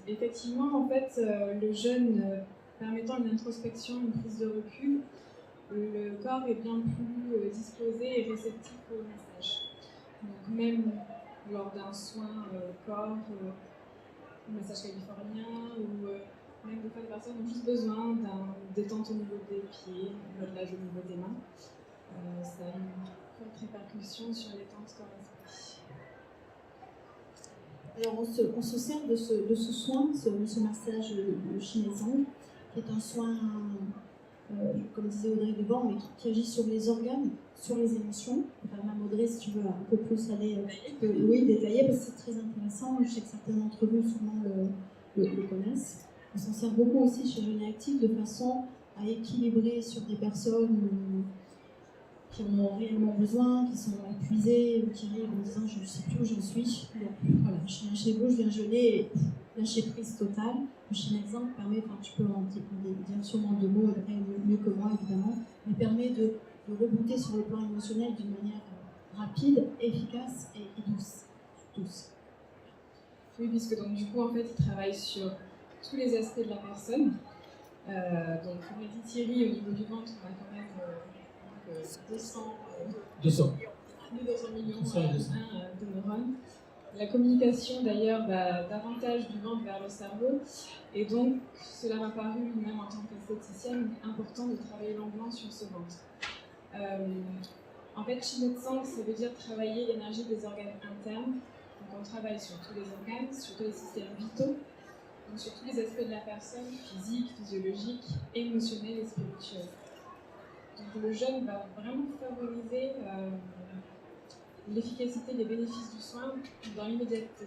effectivement, en fait, le jeûne permettant une introspection, une prise de recul, le corps est bien plus disposé et réceptif au massage. Donc même lors d'un soin corps, massage californien, ou même des fois les personnes ont juste besoin d'une détente au niveau des pieds, un relâche au niveau des mains, ça a une forte répercussion sur les détente corps-esprit. Alors on se sert de ce soin, ce massage de Shinezang, qui est un soin, comme disait Audrey devant, mais qui agit sur les organes, sur les émotions. Enfin, même Audrey, si tu veux un peu plus aller détailler, parce que c'est très intéressant. Je sais que certains d'entre vous sûrement le connaissent. On s'en sert beaucoup aussi chez Jeune Active de façon à équilibrer sur des personnes qui en ont réellement besoin, qui sont épuisés, ou qui arrivent en disant je ne sais plus où j'en suis. Donc voilà, je viens chez vous, je viens jeûner et lâcher prise totale. Le Shinezang permet, enfin tu peux en dire sûrement deux mots, mieux que moi évidemment, mais permet de rebooter sur le plan émotionnel d'une manière rapide, efficace et douce. Oui, puisque donc du coup en fait il travaille sur tous les aspects de la personne. Donc comme l'a dit Thierry, au niveau du ventre, on a quand même 200 millions de neurones. La communication d'ailleurs va davantage du ventre vers le cerveau, et donc cela m'a paru, même en tant qu'esthéticienne, important de travailler longuement sur ce ventre. En fait, Shinetsang, ça veut dire travailler l'énergie des organes internes. Donc on travaille sur tous les organes, sur tous les systèmes vitaux, donc sur tous les aspects de la personne, physique, physiologique, émotionnel et spirituel. Donc le jeûne va vraiment favoriser l'efficacité, les bénéfices du soin dans l'immédiateté.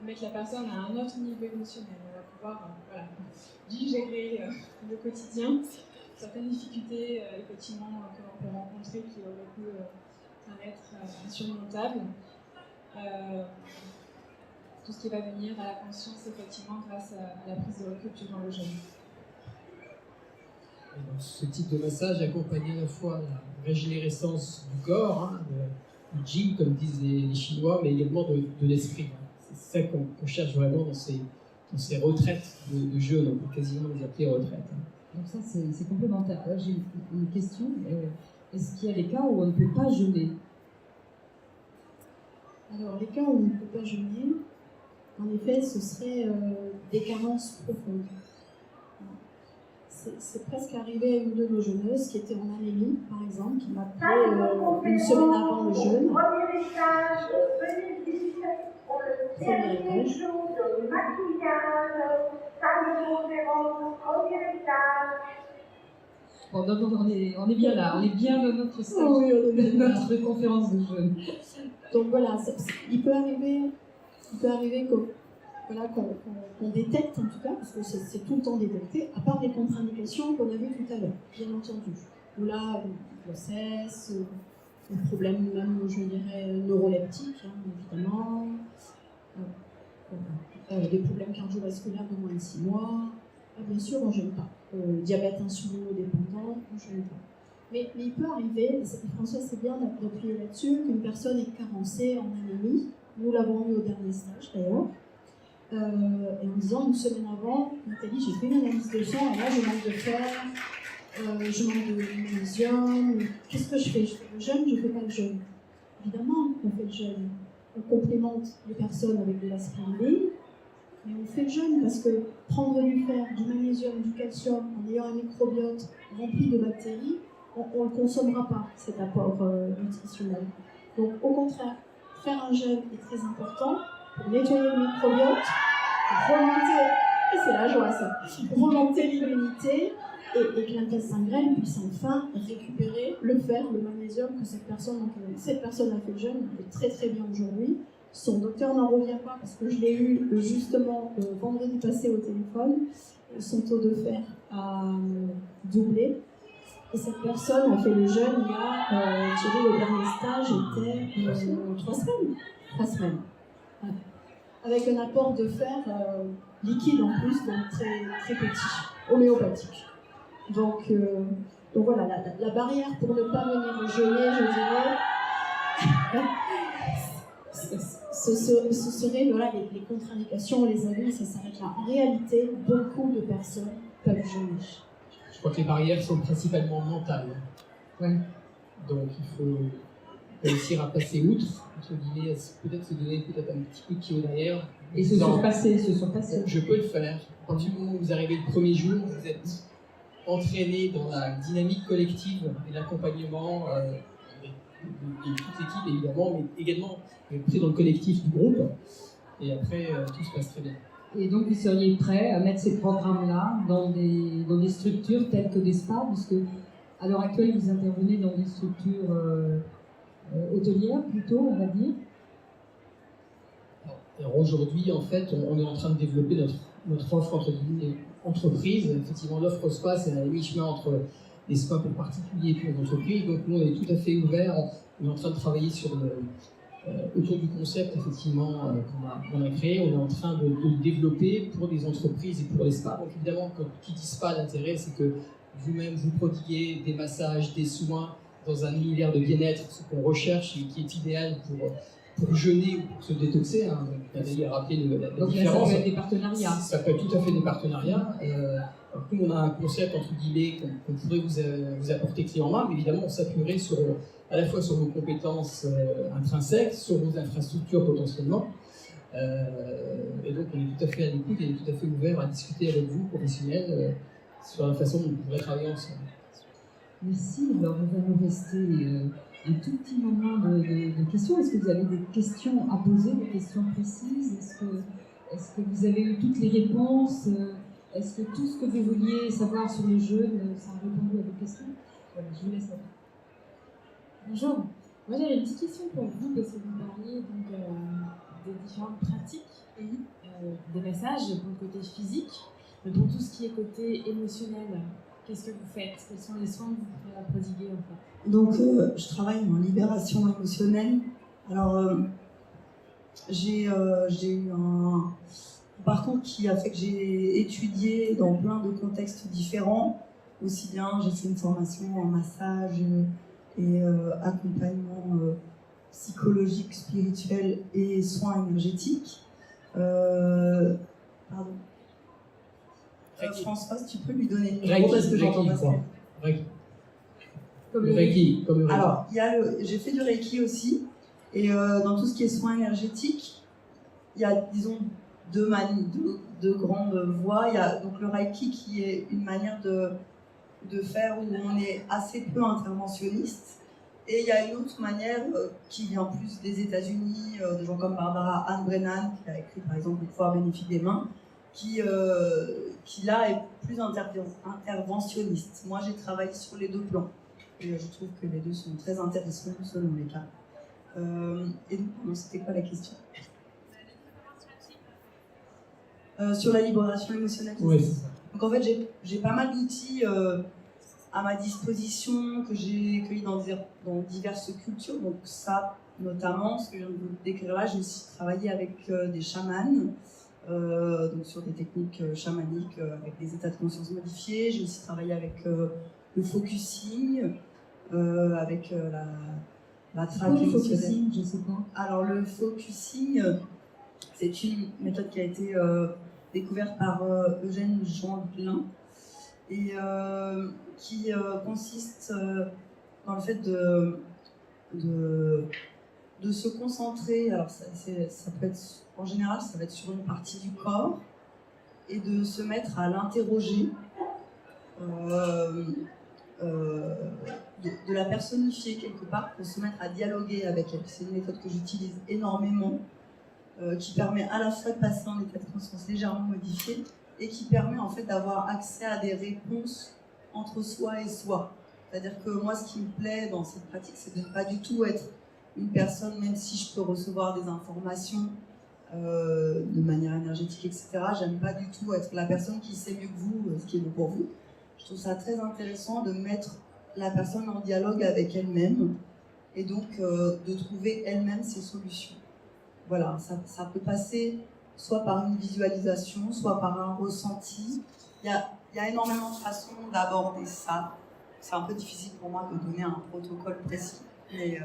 Mettre la personne à un autre niveau émotionnel. On va pouvoir digérer le quotidien, certaines difficultés effectivement que l'on peut rencontrer qui auraient pu paraître insurmontables. Tout ce qui va venir à la conscience effectivement grâce à la prise de recul durant le jeûne. Donc, ce type de massage accompagne à la fois la régénérescence du corps, du jing, comme disent les Chinois, mais également de l'esprit. C'est ça qu'on cherche vraiment dans ces retraites de jeûne. On peut quasiment les appeler retraites. Donc ça, c'est complémentaire. Alors j'ai une question. Est-ce qu'il y a des cas où on ne peut pas jeûner? Alors les cas où on ne peut pas jeûner, en effet, ce serait des carences profondes. C'est presque arrivé à une de nos jeûneuses qui était en anémie, par exemple, qui m'a appelé une semaine avant le jeûne. Premier étage, venez vite, pour le dernier jour de maquillage, salle de conférence, premier étage. Bon, donc on est bien là, on est bien dans notre stage, Oui, on est bien là. notre conférence de jeûne. Donc voilà, il peut arriver qu'on détecte en tout cas, parce que c'est tout le temps détecté, à part les contre-indications qu'on a vues tout à l'heure, bien entendu. Ou là, grossesse, des problèmes même, je dirais, neuroleptiques, évidemment, des problèmes cardiovasculaires de moins de 6 mois, bien sûr, on ne jeûne pas. Diabète insulino-dépendant, on ne jeûne pas. Mais il peut arriver, et François c'est bien d'appuyer là-dessus, qu'une personne est carencée en anémie, nous l'avons eu au dernier stage d'ailleurs, et en me disant une semaine avant, Nathalie, j'ai fait une analyse de sang et là je manque de fer, je manque de magnésium, qu'est-ce que je fais? Je fais le jeûne, je fais pas le jeûne. Évidemment, on fait le jeûne. On complémente les personnes avec de la spiruline, mais on fait le jeûne parce que prendre du fer, du magnésium, du calcium en ayant un microbiote rempli de bactéries, on ne le consommera pas, cet apport nutritionnel. Donc au contraire, faire un jeûne est très important pour nettoyer le microbiote, pour remonter, et c'est la joie ça, pour remonter l'immunité et que l'intestin grêle puisse enfin récupérer le fer, le magnésium que cette personne manque. Cette personne a fait le jeûne, elle est très très bien aujourd'hui. Son docteur n'en revient pas parce que je l'ai eu justement vendredi passé au téléphone. Son taux de fer a doublé. Et cette personne a fait le jeûne il y a, je dirais, le dernier stage était 3 semaines. 3 semaines. Ouais. Avec un apport de fer liquide en plus, donc très, très petit, homéopathique. Donc voilà, la barrière pour ne pas venir jeûner, je dirais, ce serait voilà, les contre-indications, les avis, ça s'arrête là. En réalité, beaucoup de personnes peuvent jeûner. Je crois que les barrières sont principalement mentales. Ouais. Donc il faut réussir à passer outre, entre guillemets, peut-être se donner peut-être un petit coup de pied derrière. Et se surpasser. Je peux le faire. À partir du moment où vous arrivez le premier jour, vous êtes entraîné dans la dynamique collective et l'accompagnement de toute l'équipe évidemment, mais également pris dans le collectif du groupe. Et après, tout se passe très bien. Et donc, vous seriez prêt à mettre ces programmes-là dans des structures telles que des spas, puisque à l'heure actuelle, vous intervenez dans des structures hôtelières, plutôt, on va dire. Alors aujourd'hui, en fait, on est en train de développer notre offre entre guillemets entreprise. Effectivement, l'offre spa, c'est à mi-chemin entre les spas pour particuliers et pour les entreprises. Donc nous, on est tout à fait ouvert. On est en train de travailler sur autour du concept effectivement qu'on a créé. On est en train de le développer pour des entreprises et pour les spas. Donc évidemment, quand qui dit spa, l'intérêt, c'est que vous-même vous prodiguez des massages, des soins dans un univers de bien-être, ce qu'on recherche et qui est idéal pour jeûner ou pour se détoxer. Hein. Nathalie a rappelé la donc différence. Là, ça peut être des partenariats. Ça peut être tout à fait des partenariats. Nous, on a un concept entre guillemets qu'on pourrait vous apporter clé en main, mais évidemment, on s'appuierait à la fois sur vos compétences intrinsèques, sur vos infrastructures potentiellement. Et donc, on est tout à fait à l'écoute et tout à fait ouvert à discuter avec vous, professionnels, sur la façon dont on pourrait travailler ensemble. Merci. Alors, il va nous rester un tout petit moment de questions. Est-ce que vous avez des questions à poser, des questions précises? Est-ce que vous avez eu toutes les réponses? Est-ce que tout ce que vous vouliez savoir sur le jeûne, ça a répondu à vos questions? Voilà, je vous laisse aller. Bonjour. Moi, j'avais une petite question pour vous, parce que vous parliez donc, des différentes pratiques, des messages pour le côté physique, mais pour tout ce qui est côté émotionnel. Qu'est-ce que vous faites? Quels sont les soins que vous pouvez prodiguer en fait? Donc, je travaille en libération émotionnelle. Alors, j'ai eu un parcours qui a fait que j'ai étudié dans plein de contextes différents. Aussi bien, j'ai fait une formation en massage et accompagnement psychologique, spirituel et soins énergétiques. Pardon. Françoise, tu peux lui donner le micro parce que j'entends pas ça. Reiki. Comme le Reiki. Alors, j'ai fait du Reiki aussi. Et dans tout ce qui est soins énergétiques, il y a, disons, deux grandes voies. Il y a donc le Reiki qui est une manière de faire où on est assez peu interventionniste. Et il y a une autre manière qui vient plus des États-Unis, de gens comme Barbara Ann Brennan, qui a écrit par exemple Le pouvoir bénéfique des mains, qui là est plus interventionniste. Moi j'ai travaillé sur les deux plans et je trouve que les deux sont très intéressants selon les cas. Et donc, c'était quoi la question? Sur la libération émotionnelle. Oui, c'est ça. Donc en fait j'ai pas mal d'outils à ma disposition que j'ai cueillis dans diverses cultures. Donc ça, notamment, ce que je viens de vous décrire là, j'ai aussi travaillé avec des chamans, donc sur des techniques chamaniques avec des états de conscience modifiés. J'ai aussi travaillé avec le focusing, avec la traque émotionnelle. Je sais pas. Alors le focusing, C'est une méthode qui a été découverte par Eugène Jeandelin et qui consiste dans le fait de se concentrer. Alors ça peut être, en général, ça va être sur une partie du corps et de se mettre à l'interroger, de la personnifier quelque part pour se mettre à dialoguer avec elle. C'est une méthode que j'utilise énormément, qui permet à la fois de passer en état de conscience légèrement modifié et qui permet en fait d'avoir accès à des réponses entre soi et soi. C'est-à-dire que moi, ce qui me plaît dans cette pratique, c'est de ne pas du tout être une personne, même si je peux recevoir des informations de manière énergétique, etc. J'aime pas du tout être la personne qui sait mieux que vous ce qui est bon pour vous. Je trouve ça très intéressant de mettre la personne en dialogue avec elle-même et donc de trouver elle-même ses solutions. Voilà, ça peut passer soit par une visualisation, soit par un ressenti. Il y a énormément de façons d'aborder ça. C'est un peu difficile pour moi de donner un protocole précis, mais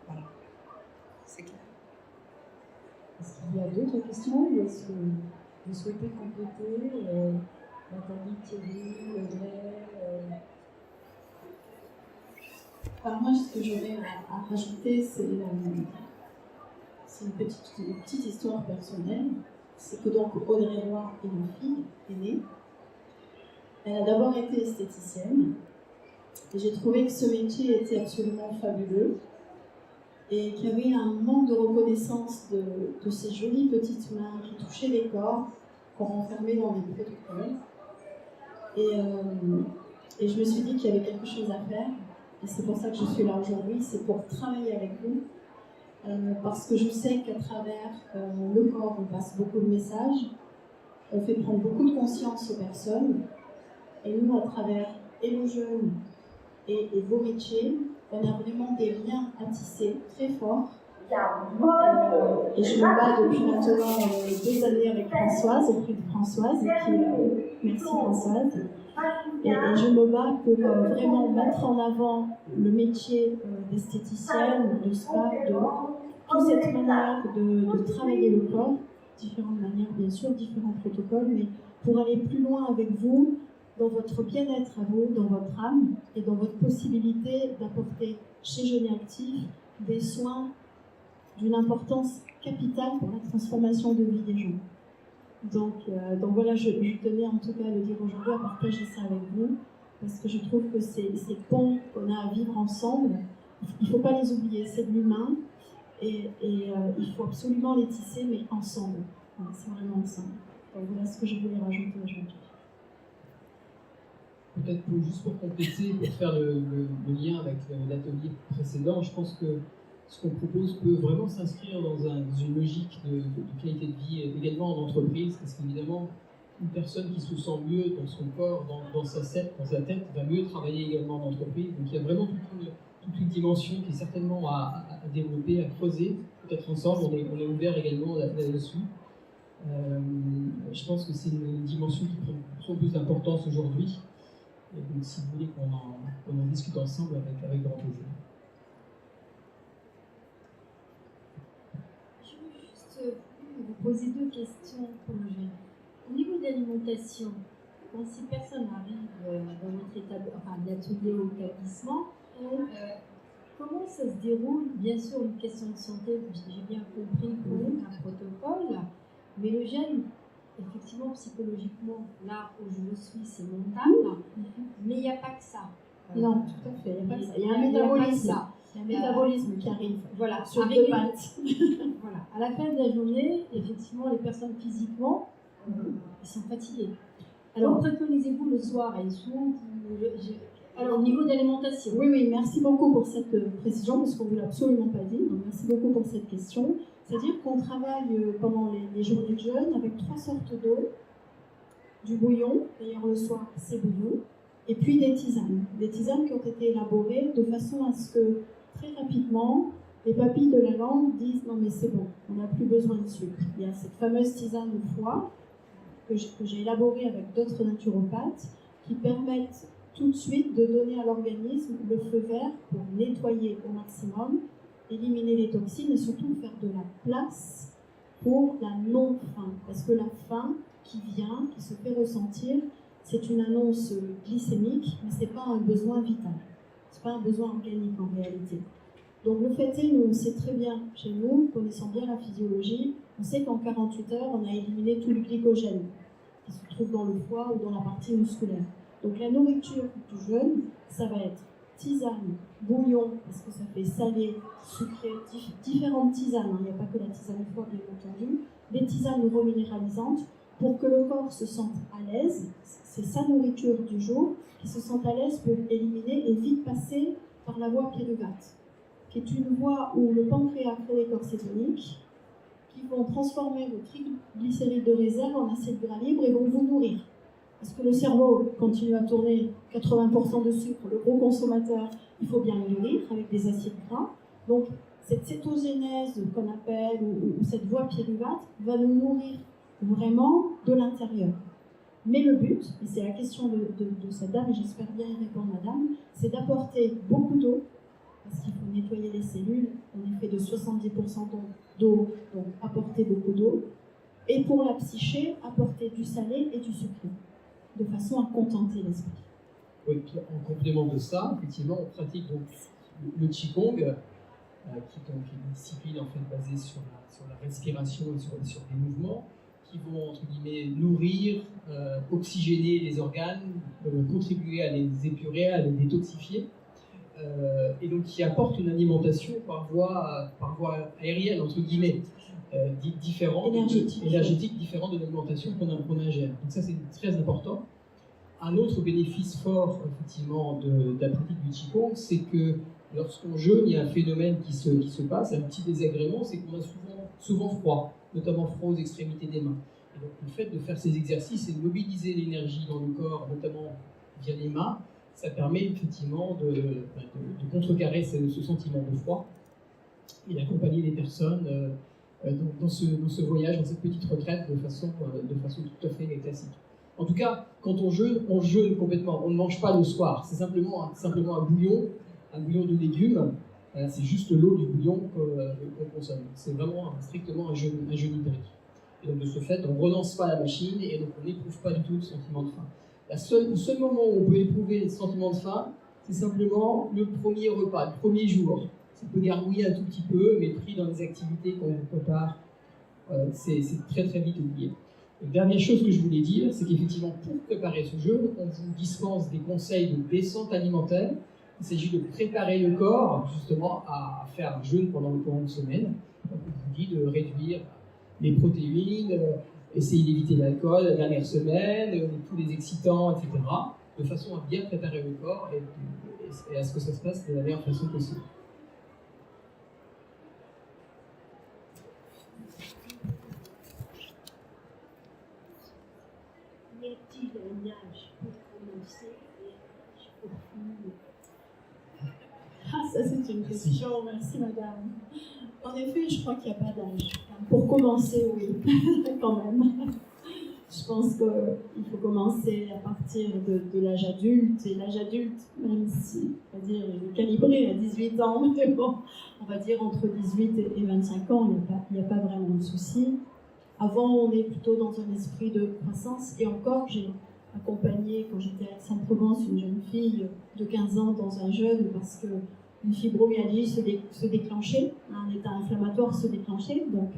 voilà, c'est clair. Est-ce qu'il y a d'autres questions ou est-ce que vous souhaitez compléter Nathalie, Thierry, Audrey Alors moi, ce que j'aurais à rajouter, c'est une petite histoire personnelle. C'est que donc Audrey Roy est ma fille aînée. Elle a d'abord été esthéticienne. Et j'ai trouvé que ce métier était absolument fabuleux et qu'il y avait un manque de reconnaissance de ces jolies petites mains qui touchaient les corps, qu'on renfermait dans des protocoles. Et je me suis dit qu'il y avait quelque chose à faire. Et c'est pour ça que je suis là aujourd'hui, c'est pour travailler avec vous. Parce que je sais qu'à travers le corps, on passe beaucoup de messages, on fait prendre beaucoup de conscience aux personnes. Et nous, à travers Hello Jeune et vos métiers, on a vraiment des liens à tisser très forts. Et je me bats depuis maintenant 2 années avec Françoise, auprès de Françoise, merci Françoise. Et je me bats pour vraiment mettre en avant le métier d'esthéticienne, de spa, de toute cette manière de travailler le corps, différentes manières bien sûr, différents protocoles, mais pour aller plus loin avec vous, dans votre bien-être à vous, dans votre âme et dans votre possibilité d'apporter chez Jeunes Actifs des soins d'une importance capitale pour la transformation de vie des gens. Donc voilà, je tenais en tout cas à le dire aujourd'hui, à partager ça avec vous, parce que je trouve que ces ponts qu'on a à vivre ensemble, il ne faut pas les oublier, c'est de l'humain, et il faut absolument les tisser, mais ensemble. Voilà, c'est vraiment ensemble. Donc voilà ce que je voulais rajouter aujourd'hui. Peut-être juste pour compléter, pour faire le lien avec l'atelier précédent, je pense que ce qu'on propose peut vraiment s'inscrire dans une logique de qualité de vie également en entreprise, parce qu'évidemment, une personne qui se sent mieux dans son corps, dans sa tête, va mieux travailler également en entreprise. Donc il y a vraiment toute une dimension qui est certainement à développer, à creuser. Peut-être ensemble, on est ouvert également là-dessus. Je pense que c'est une dimension qui prend de plus en plus d'importance aujourd'hui. Et donc, si vous voulez qu'on en discute ensemble avec grand plaisir. Je veux juste vous poser 2 questions pour le jeune. Au niveau de l'alimentation, quand ces personnes arrivent dans notre l'atelier ou établissement, comment ça se déroule? Bien sûr, une question de santé, j'ai bien compris pour un protocole, mais le jeune, effectivement, psychologiquement, là où je le suis, c'est mental, mais il n'y a pas que ça. Non, tout à fait, il n'y a pas que ça. Il y a un métabolisme. Il y a un métabolisme qui arrive. Voilà, sur 2 pattes. Voilà. À la fin de la journée, effectivement, les personnes physiquement, ils sont fatiguées. Alors, préconisez-vous le soir et souvent, alors, au niveau de l'alimentation. Oui, merci beaucoup pour cette précision, parce qu'on ne vous l'a absolument pas dit. Donc, merci beaucoup pour cette question. C'est-à-dire qu'on travaille pendant les journées de jeûne avec 3 sortes d'eau, du bouillon, d'ailleurs le soir c'est bouillon, et puis des tisanes. Des tisanes qui ont été élaborées de façon à ce que très rapidement, les papilles de la langue disent non mais c'est bon, on n'a plus besoin de sucre. Il y a cette fameuse tisane au foie que j'ai élaborée avec d'autres naturopathes qui permettent tout de suite de donner à l'organisme le feu vert pour nettoyer au maximum, éliminer les toxines et surtout faire de la place pour la non-faim. Parce que la faim qui vient, qui se fait ressentir, c'est une annonce glycémique, mais ce n'est pas un besoin vital. Ce n'est pas un besoin organique en réalité. Donc le fait est, nous, on sait très bien, chez nous, connaissant bien la physiologie, on sait qu'en 48 heures, on a éliminé tout le glycogène qui se trouve dans le foie ou dans la partie musculaire. Donc la nourriture du jeûne, ça va être tisane, bouillon, parce que ça fait salé, sucré, différentes tisanes, il n'y a pas que la tisane foie bien entendu, des tisanes reminéralisantes pour que le corps se sente à l'aise, c'est sa nourriture du jour, qui se sente à l'aise pour éliminer et vite passer par la voie pyruvate, qui est une voie où le pancréas crée les corps cétoniques, qui vont transformer vos triglycérides de réserve en acides gras libres et vont vous nourrir. Parce que le cerveau continue à tourner 80% de sucre, le gros consommateur, il faut bien le nourrir avec des acides gras. Donc cette cétogénèse qu'on appelle, ou cette voie pyruvate, va nous nourrir vraiment de l'intérieur. Mais le but, et c'est la question de cette dame, et j'espère bien y répondre madame, c'est d'apporter beaucoup d'eau, parce qu'il faut nettoyer les cellules, on est fait de 70% d'eau, donc apporter beaucoup d'eau, et pour la psyché, apporter du salé et du sucré, de façon à contenter l'esprit. Oui, en complément de ça, effectivement, on pratique donc le Qigong, qui est donc une discipline en fait basée sur la respiration et sur des mouvements qui vont, entre guillemets, nourrir, oxygéner les organes, contribuer à les épurer, à les détoxifier, et donc qui apporte une alimentation par voie aérienne, entre guillemets, différente, énergétique différente de l'alimentation qu'on ingère. Donc ça, c'est très important. Un autre bénéfice fort, effectivement, de la pratique du Qigong, c'est que lorsqu'on jeûne, il y a un phénomène qui se passe, un petit désagrément, c'est qu'on a souvent froid, notamment froid aux extrémités des mains. Et donc le fait de faire ces exercices et de mobiliser l'énergie dans le corps, notamment via les mains, ça permet effectivement de contrecarrer ce sentiment de froid et d'accompagner les personnes dans ce voyage, dans cette petite retraite de façon tout à fait classique. En tout cas, quand on jeûne complètement. On ne mange pas le soir. C'est simplement un bouillon de légumes. C'est juste l'eau du bouillon qu'on consomme. C'est vraiment strictement un jeûne hypérique. Et donc de ce fait, on ne relance pas la machine et donc on n'éprouve pas du tout le sentiment de faim. Le seul moment où on peut éprouver le sentiment de faim, c'est simplement le premier repas, le premier jour. Ça peut gargouiller un tout petit peu, mais pris dans les activités qu'on prépare, c'est très très vite oublié. La dernière chose que je voulais dire, c'est qu'effectivement, pour préparer ce jeûne, on vous dispense des conseils de descente alimentaire. Il s'agit de préparer le corps, justement, à faire un jeûne pendant une semaine. Donc, on vous dit de réduire les protéines, essayer d'éviter l'alcool la dernière semaine, tous les excitants, etc., de façon à bien préparer le corps et à ce que ça se passe de la meilleure façon possible. Y a-t-il un âge pour commencer et un âge pour finir? Ah, ça c'est une question, merci madame. En effet, je crois qu'il n'y a pas d'âge. Pour commencer, oui, quand même. Je pense qu'il faut commencer à partir de l'âge adulte, et l'âge adulte, même si, on va dire, il est calibré à 18 ans, mais bon, on va dire entre 18 et 25 ans, il n'y a pas vraiment de souci. Avant, on est plutôt dans un esprit de croissance, et encore, j'ai accompagné, quand j'étais à Aix-en-Provence, une jeune fille de 15 ans dans un jeûne, parce que une fibromyalgie se déclenchait, un état inflammatoire se déclenchait, donc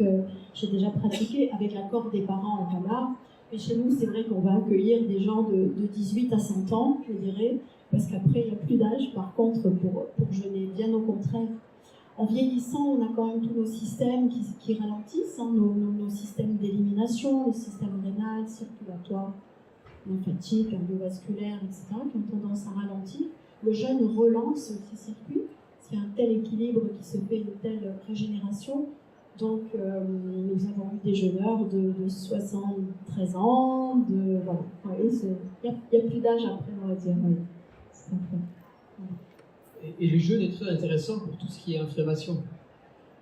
j'ai déjà pratiqué avec l'accord des parents en Camargue. Et chez nous, c'est vrai qu'on va accueillir des gens de 18 à 100 ans, je dirais, parce qu'après, il n'y a plus d'âge, par contre, pour jeûner, bien au contraire. En vieillissant, on a quand même tous nos systèmes qui ralentissent, hein, nos systèmes d'élimination, le système rénal, circulatoire, lymphatique, cardiovasculaire, etc., qui ont tendance à ralentir. Le jeûne relance ces circuits, c'est un tel équilibre qui se fait, une telle régénération. Donc, nous avons eu des jeûneurs de 73 ans, voilà. Il n'y a plus d'âge après, on va dire. Oui. Et le jeûne est très intéressant pour tout ce qui est inflammation.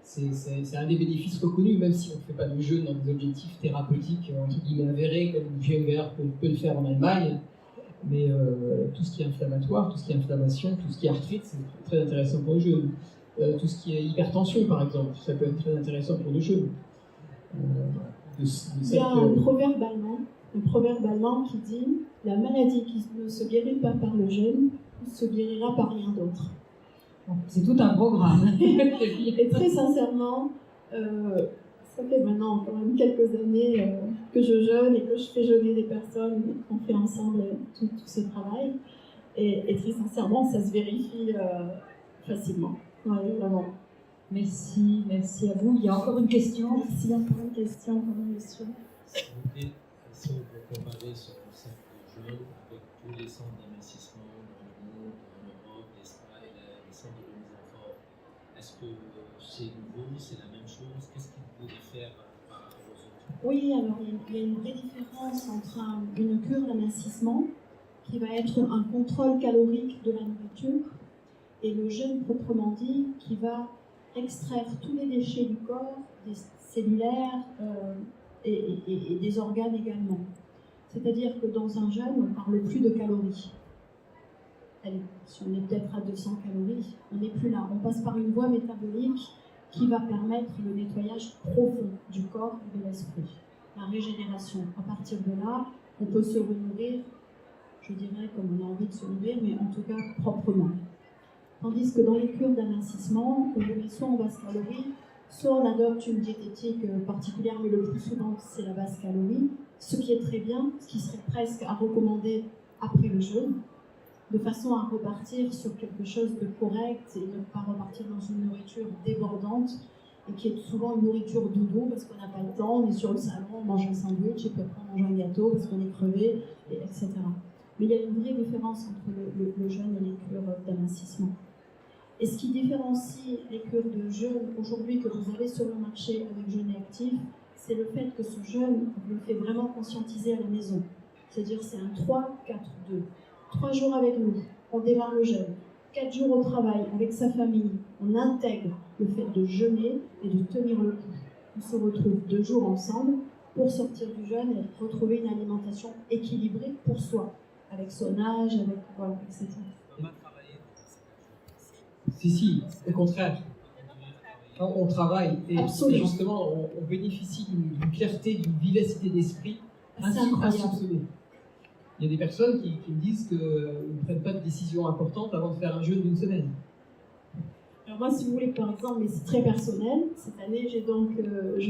C'est un des bénéfices reconnus, même si on ne fait pas de jeûne dans des objectifs thérapeutiques, entre guillemets avérés, comme GMR peut le faire en Allemagne. Mais tout ce qui est inflammatoire, tout ce qui est inflammation, tout ce qui est arthrite, c'est très intéressant pour le jeûne. Tout ce qui est hypertension, par exemple, ça peut être très intéressant pour le jeûne. de Il y a un proverbe allemand qui dit « La maladie qui ne se guérit pas par le jeûne se guérira par rien d'autre ». C'est tout un programme. Et très sincèrement, ça fait maintenant quand même quelques années que je jeûne et que je fais jeûner des personnes, qu'on fait ensemble tout ce travail. Et très sincèrement, ça se vérifie facilement. Ouais, vraiment. Merci à vous. Il y a encore une question. Merci, encore une question. S'il vous plaît, si on peut comparer ce concept de jeûne avec tous les centres d'investissement dans le monde, en Europe, l'Espagne, les centres de remise en forme, est-ce que c'est nouveau, c'est la même chose? Qu'est-ce qu'il vous diffère par rapport aux autres? Oui, alors il y a une vraie différence entre une cure d'amincissement qui va être un contrôle calorique de la nourriture et le jeûne proprement dit qui va extraire tous les déchets du corps, des cellulaires et des organes également. C'est-à-dire que dans un jeûne, on ne parle plus de calories. Allez, si on est peut-être à 200 calories, on n'est plus là. On passe par une voie métabolique qui va permettre le nettoyage profond du corps et de l'esprit, la régénération. À partir de là, on peut se renourrir, je dirais, comme on a envie de se nourrir, mais en tout cas proprement. Tandis que dans les cures d'amincissement, on met soit en basse calorie, soit on adopte une diététique particulière, mais le plus souvent c'est la basse calorie, ce qui est très bien, ce qui serait presque à recommander après le jeûne, de façon à repartir sur quelque chose de correct et ne pas repartir dans une nourriture débordante et qui est souvent une nourriture doudou parce qu'on n'a pas le temps, on est sur le salon, on mange un sandwich et puis après on mange un gâteau parce qu'on est crevé, etc. Mais il y a une vraie différence entre le jeûne et les cures d'amincissement. Et ce qui différencie les cures de jeûne aujourd'hui que vous avez sur le marché avec Jeûne et Actif, c'est le fait que ce jeûne vous le fait vraiment conscientiser à la maison. C'est-à-dire c'est un 3-4-2. 3 jours avec nous, on démarre le jeûne. 4 jours au travail avec sa famille, on intègre le fait de jeûner et de tenir le coup. On se retrouve 2 jours ensemble pour sortir du jeûne et retrouver une alimentation équilibrée pour soi, avec son âge, avec voilà, etc. Si, au contraire. On travaille et justement on bénéficie d'une clarté, d'une vivacité d'esprit insoupçonnée. Il y a des personnes qui me disent qu'ils ne prennent pas de décision importante avant de faire un jeûne d'une semaine. Alors moi, si vous voulez, par exemple, mais c'est très personnel, cette année, je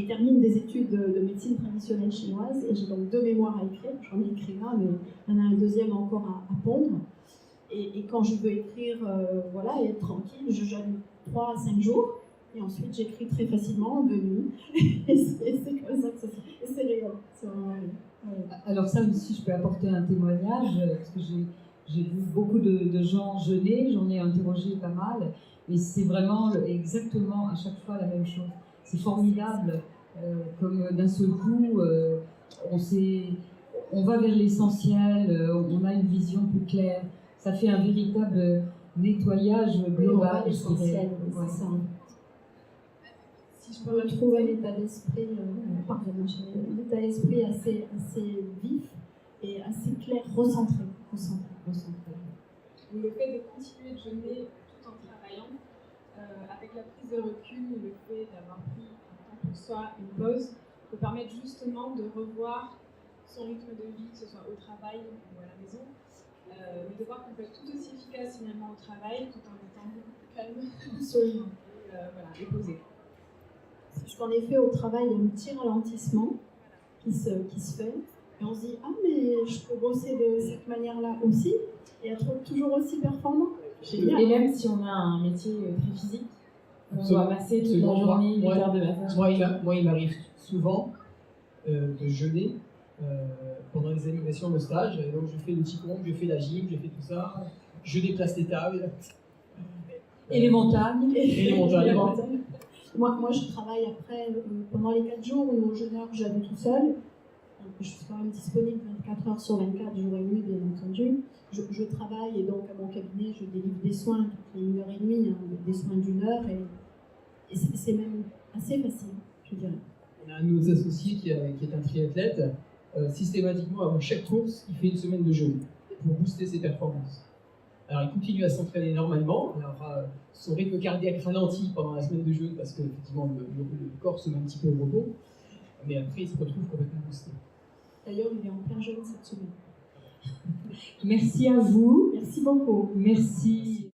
termine des études de médecine traditionnelle chinoise et j'ai donc 2 mémoires à écrire. J'en ai écrit un, mais il y en a un deuxième encore à pondre. Et quand je veux écrire, voilà, et être tranquille, je jeûne 3 à 5 jours. Et ensuite, j'écris très facilement, de nuit. Et c'est comme ça que ça se fait. Et c'est réel. Alors ça aussi, je peux apporter un témoignage, parce que j'ai vu beaucoup de gens jeûner, j'en ai interrogé pas mal, et c'est vraiment exactement à chaque fois la même chose. C'est formidable, comme d'un seul coup, on va vers l'essentiel, on a une vision plus claire. Ça fait un véritable nettoyage global. L'essentiel, c'est ça. Si je peux retrouver un état d'esprit, assez vif et assez clair, recentré. Le fait de continuer de jeûner tout en travaillant, avec la prise de recul, le fait d'avoir pris un temps pour soi, une pause, peut permettre justement de revoir son rythme de vie, que ce soit au travail ou à la maison, mais de voir qu'on peut être tout aussi efficace finalement au travail tout en étant beaucoup plus calme, Absolument. et posé. En effet, au travail, il y a un petit ralentissement qui se fait. Et on se dit, ah, mais je peux bosser de cette manière-là aussi, et être toujours aussi performant. Et même si on a un métier très physique, on doit masser toute la journée, 8 heures de massage. Moi, il m'arrive souvent de jeûner pendant les animations de stage. Donc, je fais le qigong, je fais la gym, je fais tout ça. Je déplace les tables. Et les montagnes. Moi, je travaille après, pendant les 4 jours où nos jeûneurs jeûnent tout seuls. Je suis quand même disponible 24 heures sur 24, jour et nuit, bien entendu. Je travaille et donc à mon cabinet, je délivre des soins toutes les 1h30, des soins d'1 heure. Et c'est même assez facile, je dirais. On a un de nos associés qui est un triathlète. Systématiquement, avant chaque course, il fait une semaine de jeûne pour booster ses performances. Alors, il continue à s'entraîner normalement. Alors, son rythme cardiaque ralentit pendant la semaine de jeûne parce que, effectivement, le corps se met un petit peu au repos. mais après, il se retrouve complètement boosté. D'ailleurs, il est en plein jeûne cette semaine. Merci à vous. Merci beaucoup. Merci.